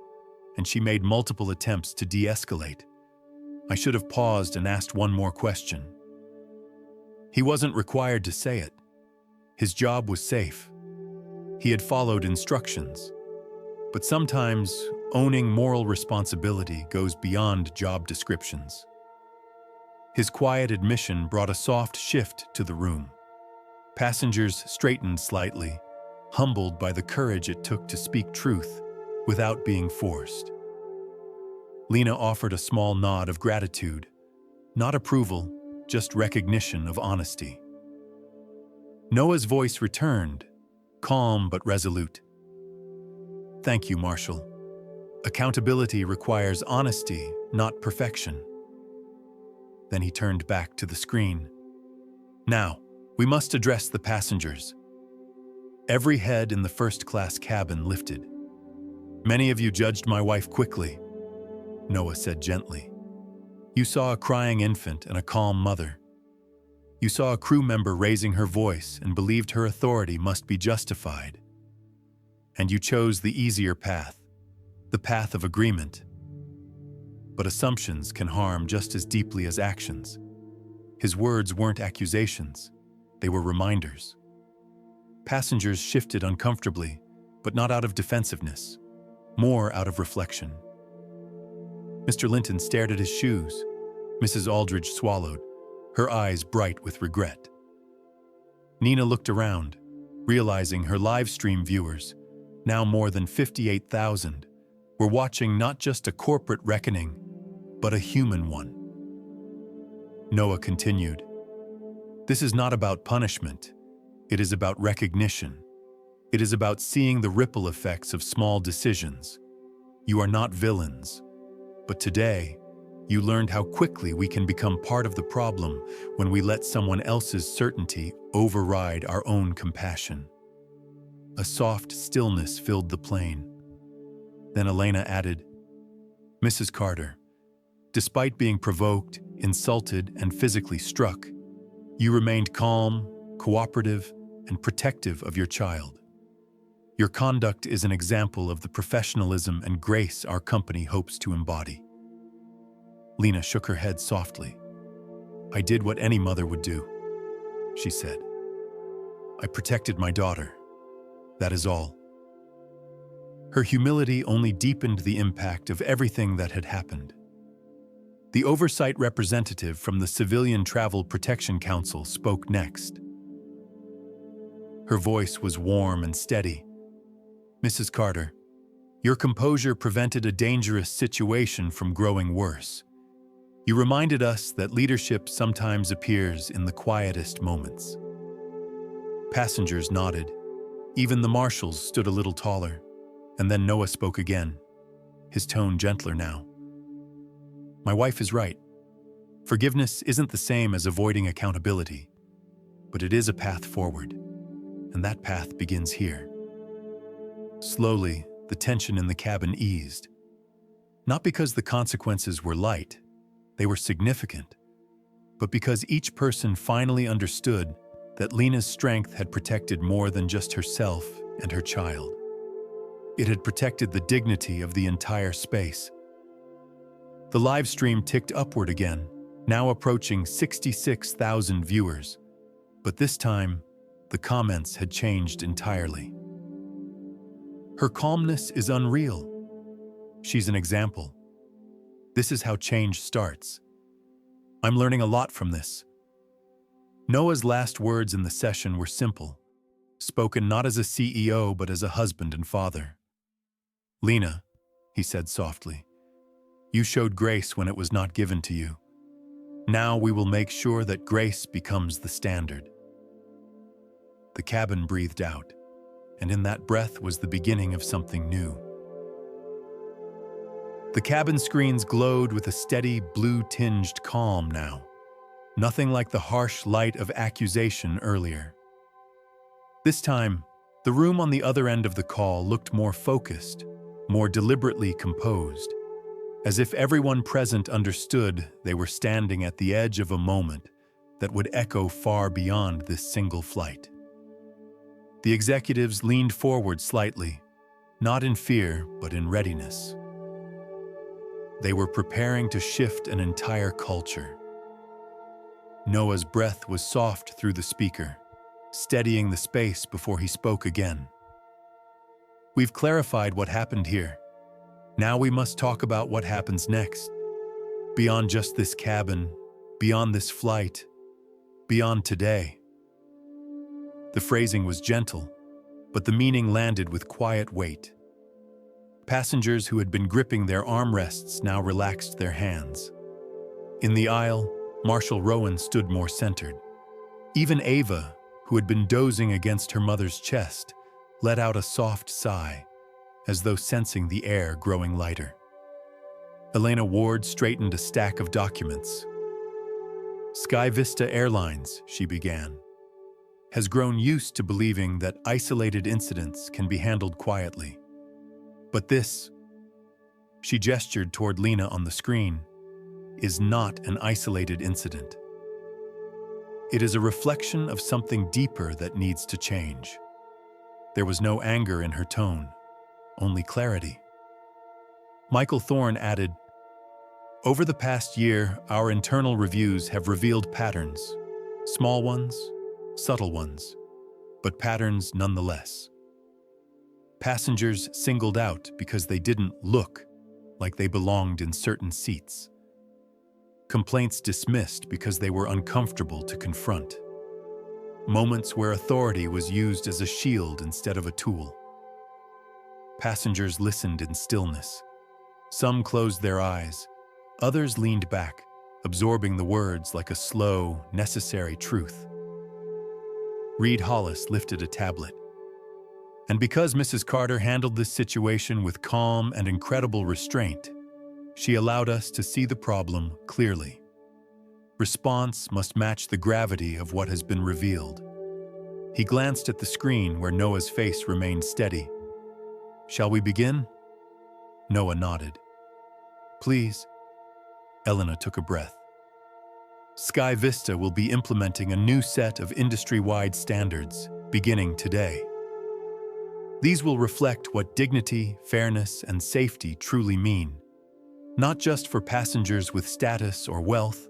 Speaker 1: and she made multiple attempts to de-escalate. I should have paused and asked one more question. He wasn't required to say it. His job was safe. He had followed instructions. But sometimes, owning moral responsibility goes beyond job descriptions. His quiet admission brought a soft shift to the room. Passengers straightened slightly, humbled by the courage it took to speak truth without being forced. Lena offered a small nod of gratitude, not approval, just recognition of honesty. Noah's voice returned, calm but resolute. Thank you, Marshal. Accountability requires honesty, not perfection. Then he turned back to the screen. Now, we must address the passengers. Every head in the first-class cabin lifted. Many of you judged my wife quickly, Noah said gently. You saw a crying infant and a calm mother. You saw a crew member raising her voice and believed her authority must be justified. And you chose the easier path, the path of agreement. But assumptions can harm just as deeply as actions. His words weren't accusations, they were reminders. Passengers shifted uncomfortably, but not out of defensiveness, more out of reflection. Mr. Linton stared at his shoes. Mrs. Aldridge swallowed, her eyes bright with regret. Nina looked around, realizing her live stream viewers, now more than 58,000, were watching not just a corporate reckoning, but a human one. Noah continued, "This is not about punishment. It is about recognition. It is about seeing the ripple effects of small decisions. You are not villains. But today, you learned how quickly we can become part of the problem when we let someone else's certainty override our own compassion." A soft stillness filled the plane. Then Elena added, "Mrs. Carter, despite being provoked, insulted, and physically struck, you remained calm, cooperative, and protective of your child. Your conduct is an example of the professionalism and grace our company hopes to embody." Lena shook her head softly. "I did what any mother would do," she said. "I protected my daughter. That is all." Her humility only deepened the impact of everything that had happened. The oversight representative from the Civilian Travel Protection Council spoke next. Her voice was warm and steady. "Mrs. Carter, your composure prevented a dangerous situation from growing worse. You reminded us that leadership sometimes appears in the quietest moments." Passengers nodded. Even the marshals stood a little taller. And then Noah spoke again, his tone gentler now. "My wife is right. Forgiveness isn't the same as avoiding accountability, but it is a path forward, and that path begins here." Slowly, the tension in the cabin eased. Not because the consequences were light, they were significant, but because each person finally understood that Lena's strength had protected more than just herself and her child. It had protected the dignity of the entire space. The live stream ticked upward again, now approaching 66,000 viewers. But this time, the comments had changed entirely. "Her calmness is unreal. She's an example. This is how change starts. I'm learning a lot from this." Noah's last words in the session were simple, spoken not as a CEO but as a husband and father. "Lena," he said softly, "you showed grace when it was not given to you. Now we will make sure that grace becomes the standard." The cabin breathed out, and in that breath was the beginning of something new. The cabin screens glowed with a steady, blue-tinged calm now, nothing like the harsh light of accusation earlier. This time, the room on the other end of the call looked more focused, more deliberately composed, as if everyone present understood they were standing at the edge of a moment that would echo far beyond this single flight. The executives leaned forward slightly, not in fear, but in readiness. They were preparing to shift an entire culture. Noah's breath was soft through the speaker, steadying the space before he spoke again. "We've clarified what happened here. Now we must talk about what happens next. Beyond just this cabin, beyond this flight, beyond today." The phrasing was gentle, but the meaning landed with quiet weight. Passengers who had been gripping their armrests now relaxed their hands. In the aisle, Marshal Rowan stood more centered. Even Ava, who had been dozing against her mother's chest, let out a soft sigh, as though sensing the air growing lighter. Elena Ward straightened a stack of documents. "Sky Vista Airlines," she began, "has grown used to believing that isolated incidents can be handled quietly. But this," she gestured toward Lena on the screen, "is not an isolated incident. It is a reflection of something deeper that needs to change." There was no anger in her tone, only clarity. Michael Thorne added, "Over the past year, our internal reviews have revealed patterns, small ones, subtle ones, but patterns nonetheless. Passengers singled out because they didn't look like they belonged in certain seats. Complaints dismissed because they were uncomfortable to confront. Moments where authority was used as a shield instead of a tool. Passengers listened in stillness. Some closed their eyes, Others leaned back, absorbing the words like a slow, necessary truth. Reed Hollis lifted a tablet. And because Mrs. Carter handled this situation with calm and incredible restraint, she allowed us to see the problem clearly. Response must match the gravity of what has been revealed. He glanced at the screen where Noah's face remained steady. "Shall we begin?" Noah nodded. "Please." Elena took a breath. Sky Vista will be implementing a new set of industry-wide standards, beginning today. These will reflect what dignity, fairness, and safety truly mean, not just for passengers with status or wealth,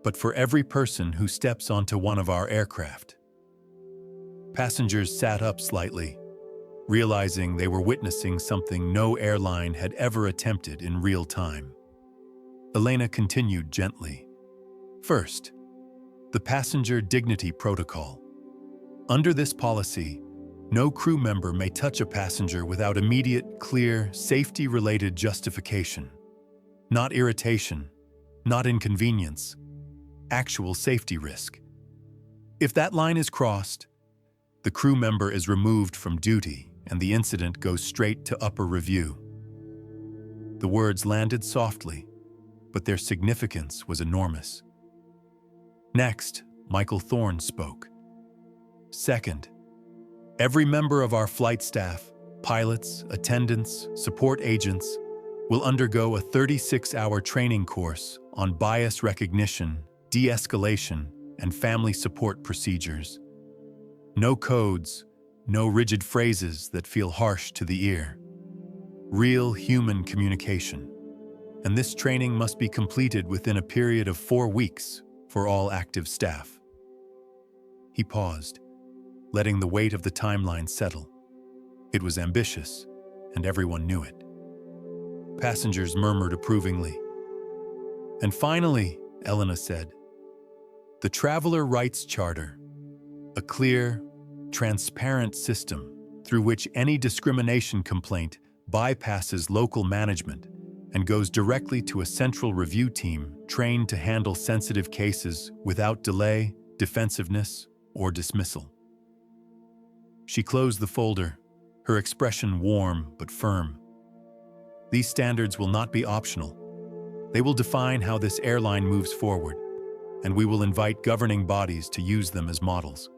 Speaker 1: but for every person who steps onto one of our aircraft. Passengers sat up slightly, realizing they were witnessing something no airline had ever attempted in real time. Elena continued gently. First, the Passenger Dignity Protocol. Under this policy, no crew member may touch a passenger without immediate, clear, safety-related justification. Not irritation, not inconvenience, actual safety risk. If that line is crossed, the crew member is removed from duty and the incident goes straight to upper review. The words landed softly, but their significance was enormous. Next, Michael Thorne spoke. Second, every member of our flight staff, pilots, attendants, support agents, will undergo a 36-hour training course on bias recognition, de-escalation, and family support procedures. No codes, no rigid phrases that feel harsh to the ear. Real human communication. And this training must be completed within a period of 4 weeks for all active staff. He paused, letting the weight of the timeline settle. It was ambitious, and everyone knew it. Passengers murmured approvingly. And finally, Elena said, the Traveler Rights Charter, a clear, transparent system through which any discrimination complaint bypasses local management and goes directly to a central review team trained to handle sensitive cases without delay, defensiveness, or dismissal. She closed the folder, her expression warm but firm. These standards will not be optional. They will define how this airline moves forward, and we will invite governing bodies to use them as models.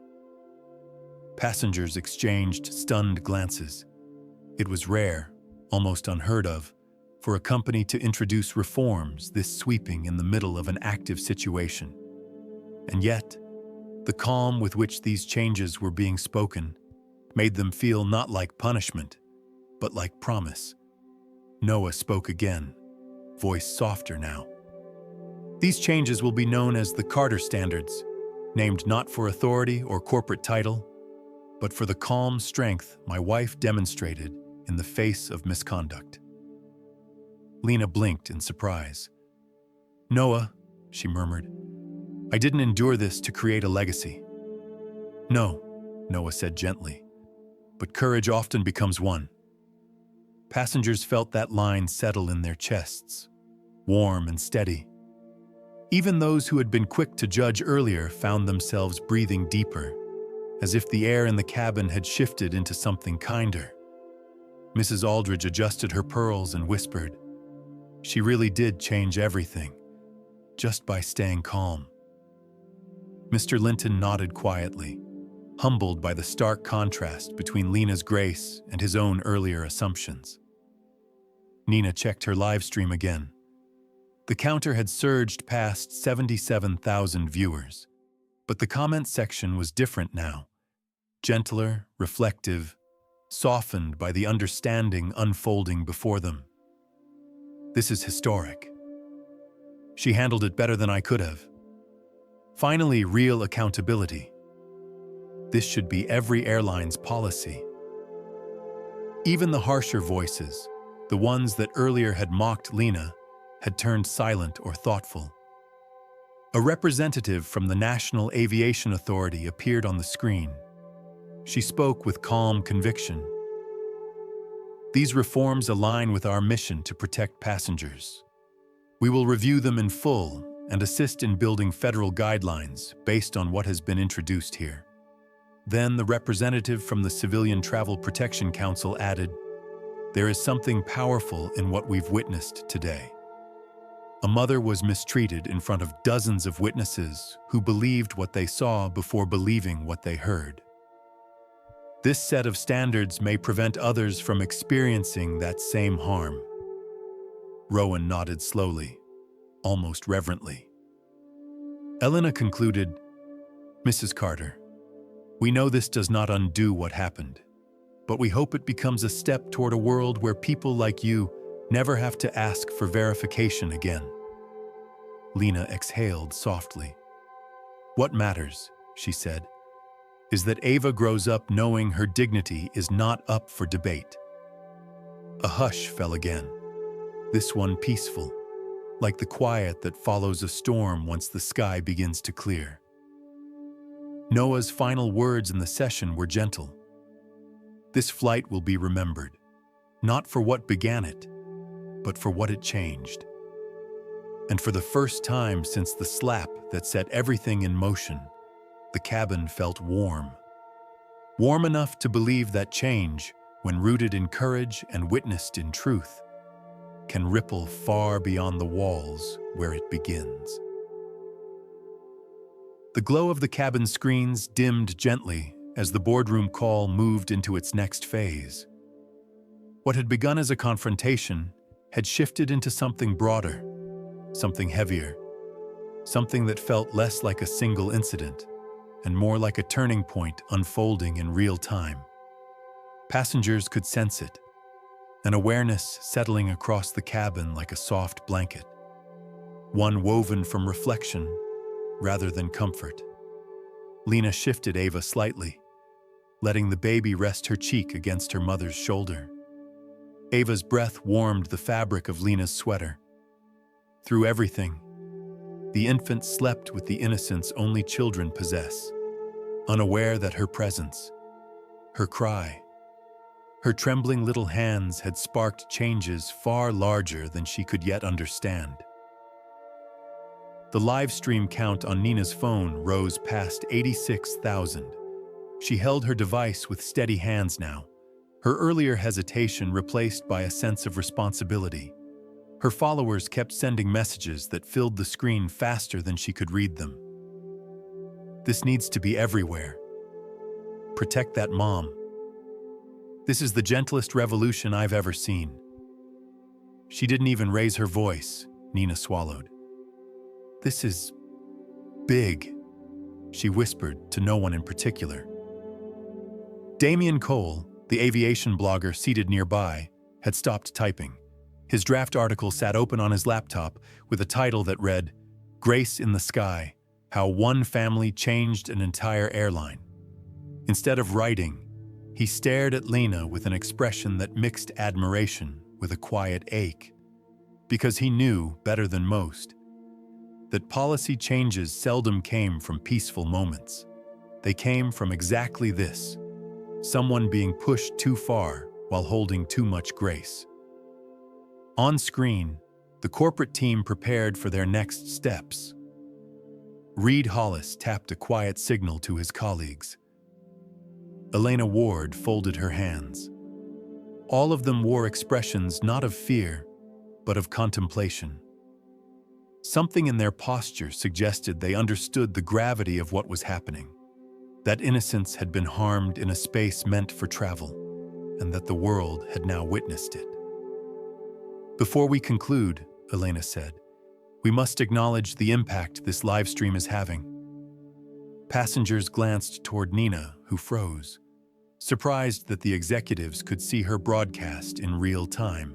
Speaker 1: Passengers exchanged stunned glances. It was rare, almost unheard of, for a company to introduce reforms this sweeping in the middle of an active situation. And yet, the calm with which these changes were being spoken made them feel not like punishment, but like promise. Noah spoke again, voice softer now. These changes will be known as the Carter Standards, named not for authority or corporate title, but for the calm strength my wife demonstrated in the face of misconduct. Lena blinked in surprise. "Noah," she murmured, "I didn't endure this to create a legacy." "No," Noah said gently, "but courage often becomes one." Passengers felt that line settle in their chests, warm and steady. Even those who had been quick to judge earlier found themselves breathing deeper, as if the air in the cabin had shifted into something kinder. Mrs. Aldridge adjusted her pearls and whispered, "She really did change everything, just by staying calm." Mr. Linton nodded quietly, humbled by the stark contrast between Lena's grace and his own earlier assumptions. Nina checked her live stream again. The counter had surged past 77,000 viewers, but the comment section was different now. Gentler, reflective, softened by the understanding unfolding before them. "This is historic. She handled it better than I could have. Finally, real accountability. This should be every airline's policy." Even the harsher voices, the ones that earlier had mocked Lena, had turned silent or thoughtful. A representative from the National Aviation Authority appeared on the screen. She spoke with calm conviction. "These reforms align with our mission to protect passengers. We will review them in full and assist in building federal guidelines based on what has been introduced here." Then the representative from the Civilian Travel Protection Council added, "There is something powerful in what we've witnessed today. A mother was mistreated in front of dozens of witnesses who believed what they saw before believing what they heard. This set of standards may prevent others from experiencing that same harm." Rowan nodded slowly, almost reverently. Elena concluded, "Mrs. Carter, we know this does not undo what happened, but we hope it becomes a step toward a world where people like you never have to ask for verification again." Lena exhaled softly. "What matters," she said, "is that Ava grows up knowing her dignity is not up for debate." A hush fell again, this one peaceful, like the quiet that follows a storm once the sky begins to clear. Noah's final words in the session were gentle. "This flight will be remembered, not for what began it, but for what it changed." And for the first time since the slap that set everything in motion, the cabin felt warm. Warm enough to believe that change, when rooted in courage and witnessed in truth, can ripple far beyond the walls where it begins. The glow of the cabin screens dimmed gently as the boardroom call moved into its next phase. What had begun as a confrontation had shifted into something broader, something heavier, something that felt less like a single incident and more like a turning point unfolding in real time. Passengers could sense it, an awareness settling across the cabin like a soft blanket, one woven from reflection rather than comfort. Lena shifted Ava slightly, letting the baby rest her cheek against her mother's shoulder. Ava's breath warmed the fabric of Lena's sweater. Through everything, the infant slept with the innocence only children possess, unaware that her presence, her cry, her trembling little hands had sparked changes far larger than she could yet understand. The live stream count on Nina's phone rose past 86,000. She held her device with steady hands now, her earlier hesitation replaced by a sense of responsibility. Her followers kept sending messages that filled the screen faster than she could read them. "This needs to be everywhere. Protect that mom. This is the gentlest revolution I've ever seen." She didn't even raise her voice, Nina swallowed. "This is big," she whispered to no one in particular. Damien Cole, the aviation blogger seated nearby, had stopped typing. His draft article sat open on his laptop with a title that read, "Grace in the Sky: How One Family Changed an Entire Airline." Instead of writing, he stared at Lena with an expression that mixed admiration with a quiet ache, because he knew, better than most, that policy changes seldom came from peaceful moments. They came from exactly this: someone being pushed too far while holding too much grace. On screen, the corporate team prepared for their next steps. Reed Hollis tapped a quiet signal to his colleagues. Elena Ward folded her hands. All of them wore expressions not of fear, but of contemplation. Something in their posture suggested they understood the gravity of what was happening, that innocence had been harmed in a space meant for travel, and that the world had now witnessed it. "Before we conclude," Elena said, "we must acknowledge the impact this live stream is having." Passengers glanced toward Nina, who froze, surprised that the executives could see her broadcast in real time.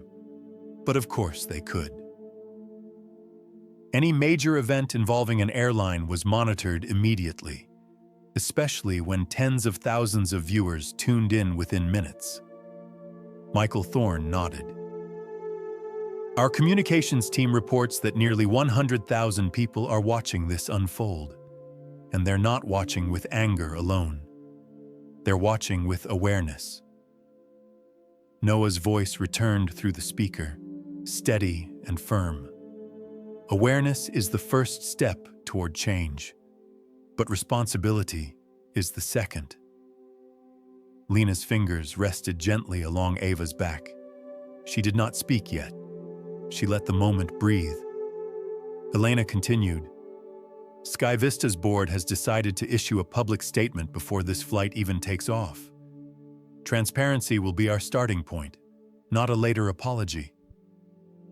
Speaker 1: But of course they could. Any major event involving an airline was monitored immediately, especially when tens of thousands of viewers tuned in within minutes. Michael Thorne nodded. "Our communications team reports that nearly 100,000 people are watching this unfold, and they're not watching with anger alone. They're watching with awareness." Noah's voice returned through the speaker, steady and firm. Awareness is the first step toward change, but responsibility is the second. Lena's fingers rested gently along Ava's back. She did not speak yet. She let the moment breathe. Elena continued, Sky Vista's board has decided to issue a public statement before this flight even takes off. Transparency will be our starting point, not a later apology.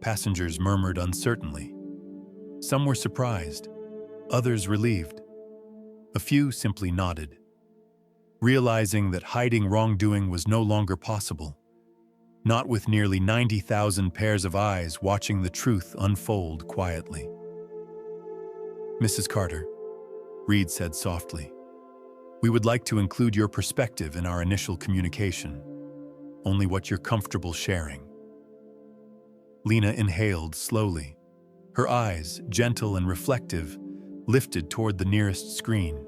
Speaker 1: Passengers murmured uncertainly. Some were surprised, others relieved. A few simply nodded, realizing that hiding wrongdoing was no longer possible, not with nearly 90,000 pairs of eyes watching the truth unfold quietly. Mrs. Carter, Reed said softly, we would like to include your perspective in our initial communication, only what you're comfortable sharing. Lena inhaled slowly. Her eyes, gentle and reflective, lifted toward the nearest screen.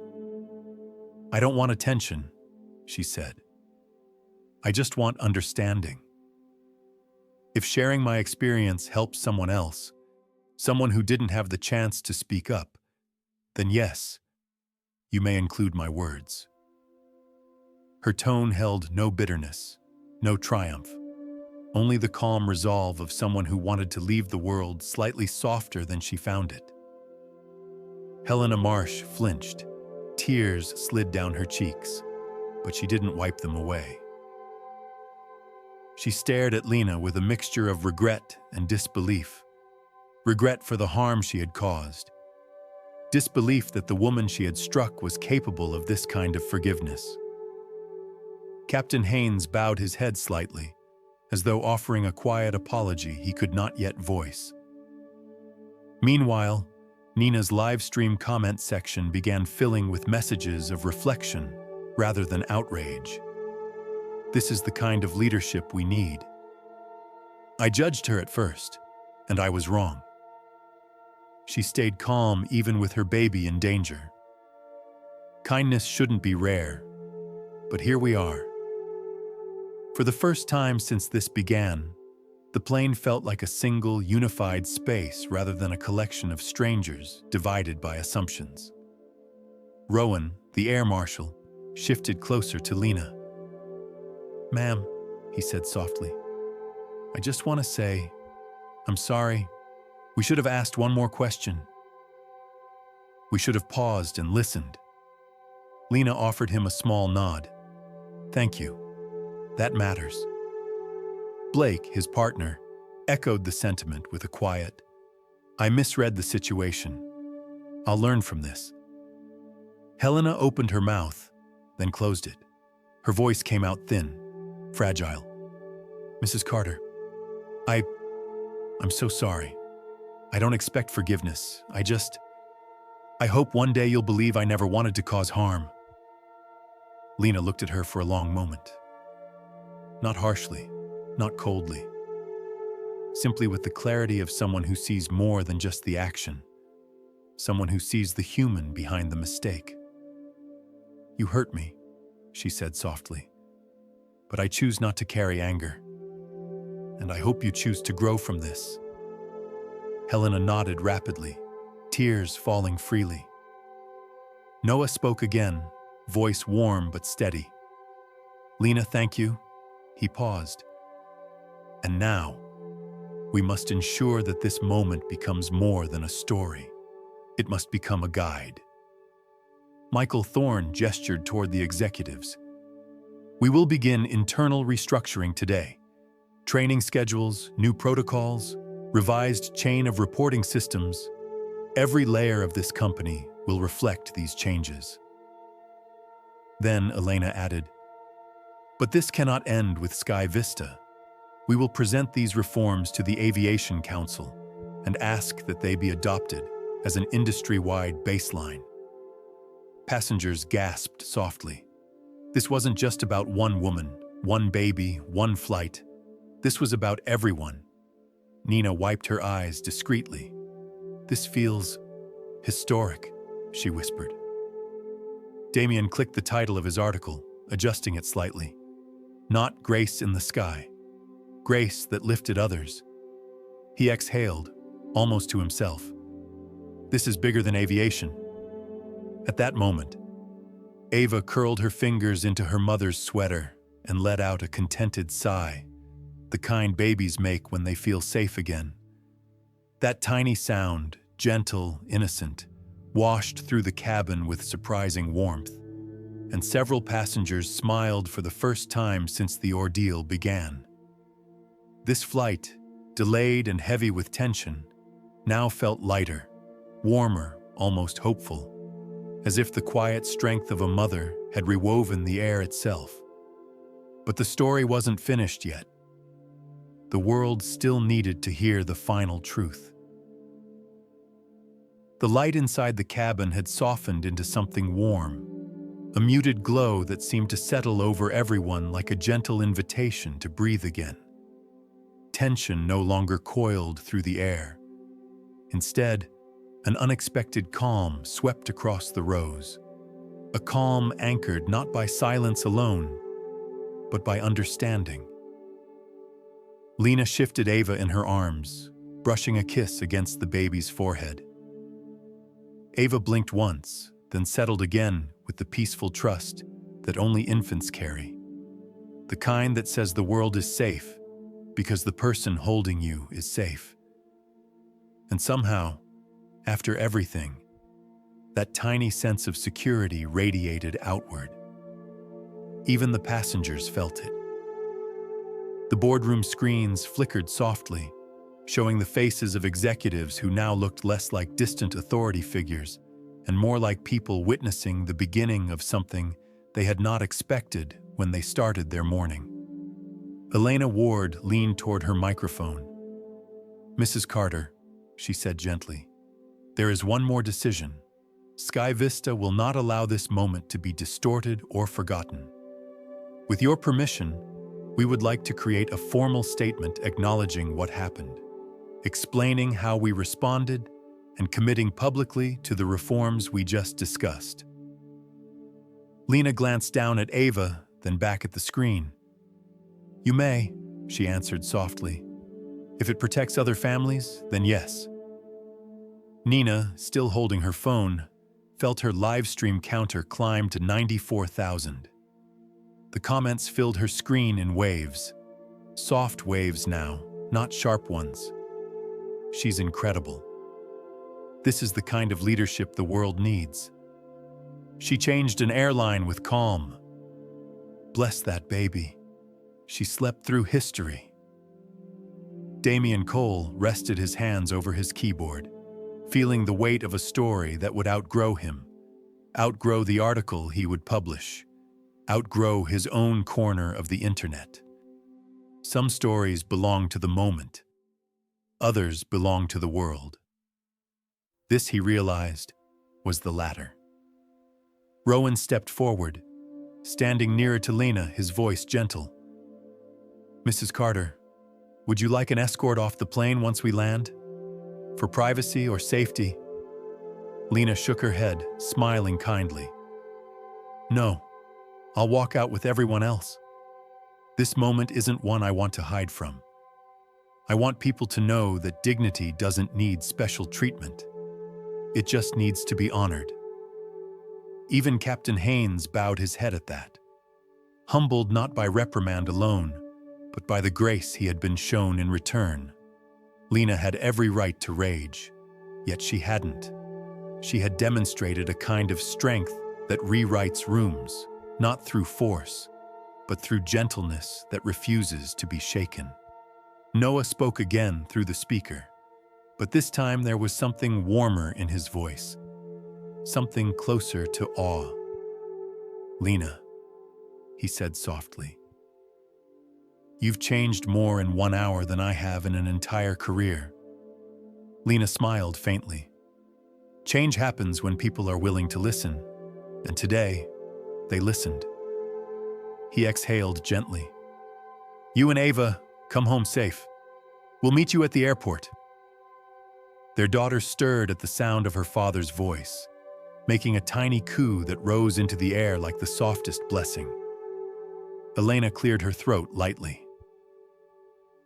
Speaker 1: I don't want attention, she said. I just want understanding. If sharing my experience helps someone else, someone who didn't have the chance to speak up, then yes, you may include my words. Her tone held no bitterness, no triumph, only the calm resolve of someone who wanted to leave the world slightly softer than she found it. Helena Marsh flinched. Tears slid down her cheeks, but she didn't wipe them away. She stared at Lena with a mixture of regret and disbelief. Regret for the harm she had caused. Disbelief that the woman she had struck was capable of this kind of forgiveness. Captain Haynes bowed his head slightly, as though offering a quiet apology he could not yet voice. Meanwhile, Nina's live stream comment section began filling with messages of reflection rather than outrage. This is the kind of leadership we need. I judged her at first, and I was wrong. She stayed calm even with her baby in danger. Kindness shouldn't be rare, but here we are. For the first time since this began, the plane felt like a single, unified space rather than a collection of strangers divided by assumptions. Rowan, the air marshal, shifted closer to Lena. Ma'am, he said softly, I just want to say, I'm sorry. We should have asked one more question. We should have paused and listened. Lena offered him a small nod. Thank you. That matters. Blake, his partner, echoed the sentiment with a quiet, I misread the situation. I'll learn from this. Helena opened her mouth, then closed it. Her voice came out thin, fragile. Mrs. Carter, I'm so sorry. I don't expect forgiveness. I hope one day you'll believe I never wanted to cause harm. Lena looked at her for a long moment. Not harshly, not coldly. Simply with the clarity of someone who sees more than just the action. Someone who sees the human behind the mistake. You hurt me, she said softly. But I choose not to carry anger. And I hope you choose to grow from this. Helena nodded rapidly, tears falling freely. Noah spoke again, voice warm but steady. Lena, thank you. He paused. And now, we must ensure that this moment becomes more than a story. It must become a guide. Michael Thorne gestured toward the executives. We will begin internal restructuring today. Training schedules, new protocols, revised chain of reporting systems. Every layer of this company will reflect these changes. Then Elena added, but this cannot end with Sky Vista. We will present these reforms to the Aviation Council and ask that they be adopted as an industry-wide baseline. Passengers gasped softly. This wasn't just about one woman, one baby, one flight. This was about everyone. Nina wiped her eyes discreetly. This feels historic, she whispered. Damien clicked the title of his article, adjusting it slightly. Not grace in the sky. Grace that lifted others. He exhaled, almost to himself. This is bigger than aviation. At that moment, Ava curled her fingers into her mother's sweater and let out a contented sigh, the kind babies make when they feel safe again. That tiny sound, gentle, innocent, washed through the cabin with surprising warmth, and several passengers smiled for the first time since the ordeal began. This flight, delayed and heavy with tension, now felt lighter, warmer, almost hopeful, as if the quiet strength of a mother had rewoven the air itself. But the story wasn't finished yet. The world still needed to hear the final truth. The light inside the cabin had softened into something warm, a muted glow that seemed to settle over everyone like a gentle invitation to breathe again. Tension no longer coiled through the air. Instead, an unexpected calm swept across the rows, a calm anchored not by silence alone, but by understanding. Lena shifted Ava in her arms, brushing a kiss against the baby's forehead. Ava blinked once, then settled again with the peaceful trust that only infants carry, the kind that says the world is safe because the person holding you is safe. And somehow, after everything, that tiny sense of security radiated outward. Even the passengers felt it. The boardroom screens flickered softly, showing the faces of executives who now looked less like distant authority figures and more like people witnessing the beginning of something they had not expected when they started their morning. Elena Ward leaned toward her microphone. "Mrs. Carter," she said gently, "there is one more decision. Sky Vista will not allow this moment to be distorted or forgotten. With your permission, we would like to create a formal statement acknowledging what happened, explaining how we responded, and committing publicly to the reforms we just discussed." Lena glanced down at Ava, then back at the screen. "You may," she answered softly. "If it protects other families, then yes." Nina, still holding her phone, felt her live stream counter climb to 94,000. The comments filled her screen in waves. Soft waves now, not sharp ones. "She's incredible. This is the kind of leadership the world needs. She changed an airline with calm. Bless that baby. She slept through history." Damian Cole rested his hands over his keyboard, feeling the weight of a story that would outgrow him, outgrow the article he would publish, outgrow his own corner of the internet. Some stories belong to the moment. Others belong to the world. This, he realized, was the latter. Rowan stepped forward, standing nearer to Lena, his voice gentle. "Mrs. Carter, would you like an escort off the plane once we land? For privacy or safety?" Lena shook her head, smiling kindly. "No, I'll walk out with everyone else. This moment isn't one I want to hide from. I want people to know that dignity doesn't need special treatment. It just needs to be honored." Even Captain Haynes bowed his head at that, humbled not by reprimand alone, but by the grace he had been shown in return. Lena had every right to rage, yet she hadn't. She had demonstrated a kind of strength that rewrites rooms, not through force, but through gentleness that refuses to be shaken. Noah spoke again through the speaker, but this time there was something warmer in his voice, something closer to awe. "Lena," he said softly, "you've changed more in 1 hour than I have in an entire career." Lena smiled faintly. Change happens when people are willing to listen, and today, they listened. He exhaled gently. "You and Ava, come home safe. We'll meet you at the airport." Their daughter stirred at the sound of her father's voice, making a tiny coo that rose into the air like the softest blessing. Elena cleared her throat lightly.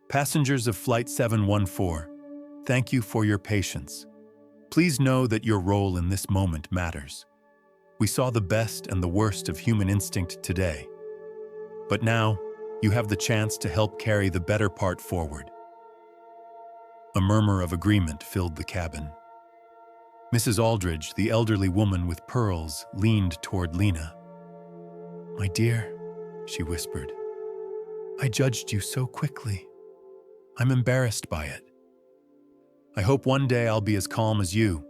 Speaker 1: "Passengers of Flight 714, thank you for your patience. Please know that your role in this moment matters. We saw the best and the worst of human instinct today. But now, you have the chance to help carry the better part forward. A murmur of agreement filled the cabin. Mrs. Aldridge, the elderly woman with pearls, leaned toward Lena. "My dear," she whispered, "I judged you so quickly. I'm embarrassed by it. I hope one day I'll be as calm as you."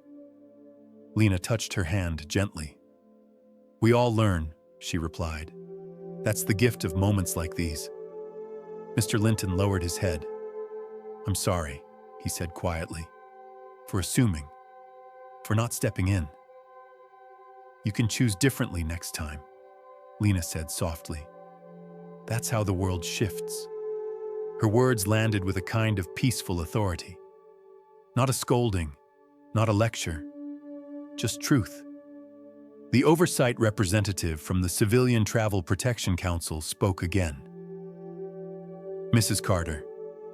Speaker 1: Lena touched her hand gently. "We all learn," she replied. "That's the gift of moments like these." Mr. Linton lowered his head. "I'm sorry," he said quietly, "for assuming, for not stepping in." "You can choose differently next time," Lena said softly. "That's how the world shifts." Her words landed with a kind of peaceful authority. Not a scolding, not a lecture, just truth. The oversight representative from the Civilian Travel Protection Council spoke again. "Mrs. Carter,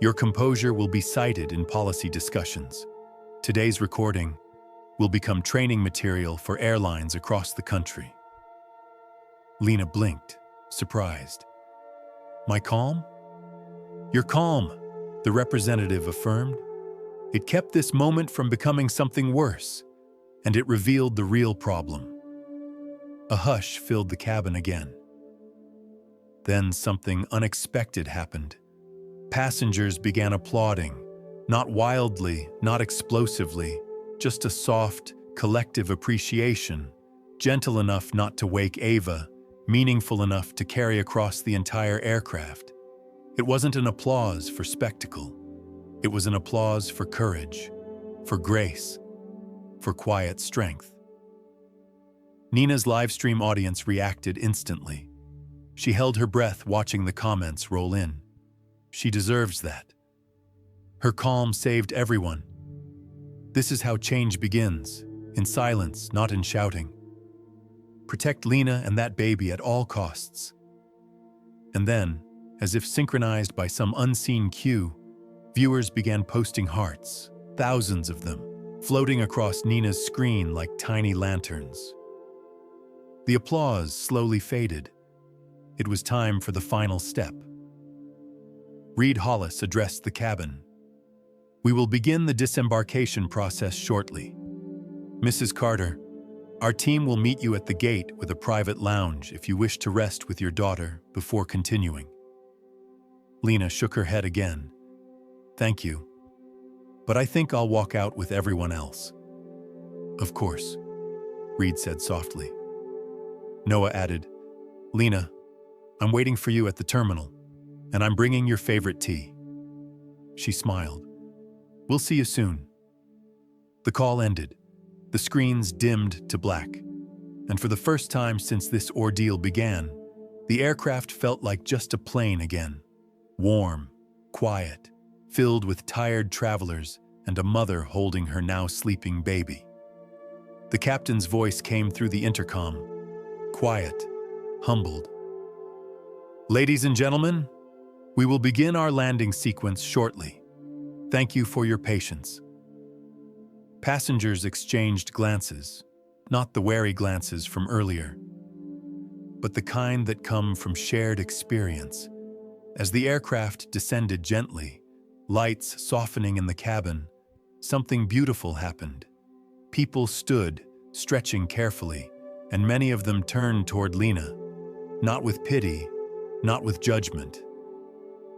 Speaker 1: your composure will be cited in policy discussions. Today's recording will become training material for airlines across the country." Lena blinked, surprised. "My calm?" "You're calm," the representative affirmed. "It kept this moment from becoming something worse, and it revealed the real problem." A hush filled the cabin again. Then something unexpected happened. Passengers began applauding, not wildly, not explosively, just a soft, collective appreciation, gentle enough not to wake Ava, meaningful enough to carry across the entire aircraft. It wasn't an applause for spectacle. It was an applause for courage, for grace, for quiet strength. Nina's livestream audience reacted instantly. She held her breath watching the comments roll in. She deserves that. Her calm saved everyone. This is how change begins, in silence, not in shouting. Protect Lena and that baby at all costs. And then, as if synchronized by some unseen cue, viewers began posting hearts, thousands of them, floating across Nina's screen like tiny lanterns. The applause slowly faded. It was time for the final step. Reed Hollis addressed the cabin. "We will begin the disembarkation process shortly. Mrs. Carter, our team will meet you at the gate with a private lounge if you wish to rest with your daughter before continuing." Lena shook her head again. "Thank you. But I think I'll walk out with everyone else." "Of course," Reed said softly. Noah added, "Lena, I'm waiting for you at the terminal, and I'm bringing your favorite tea." She smiled. "We'll see you soon." The call ended. The screens dimmed to black. And for the first time since this ordeal began, the aircraft felt like just a plane again. Warm, quiet, filled with tired travelers and a mother holding her now sleeping baby. The captain's voice came through the intercom, quiet, humbled. "Ladies and gentlemen, we will begin our landing sequence shortly. Thank you for your patience." Passengers exchanged glances, not the wary glances from earlier, but the kind that come from shared experience. As the aircraft descended gently, lights softening in the cabin, something beautiful happened. People stood, stretching carefully, and many of them turned toward Lena, not with pity, not with judgment,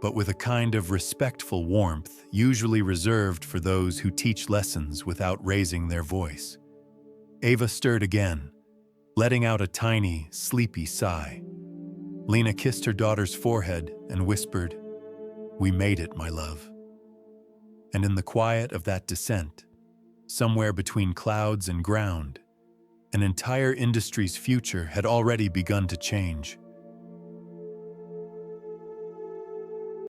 Speaker 1: but with a kind of respectful warmth usually reserved for those who teach lessons without raising their voice. Ava stirred again, letting out a tiny, sleepy sigh. Lena kissed her daughter's forehead and whispered, "We made it, my love." And in the quiet of that descent, somewhere between clouds and ground, an entire industry's future had already begun to change.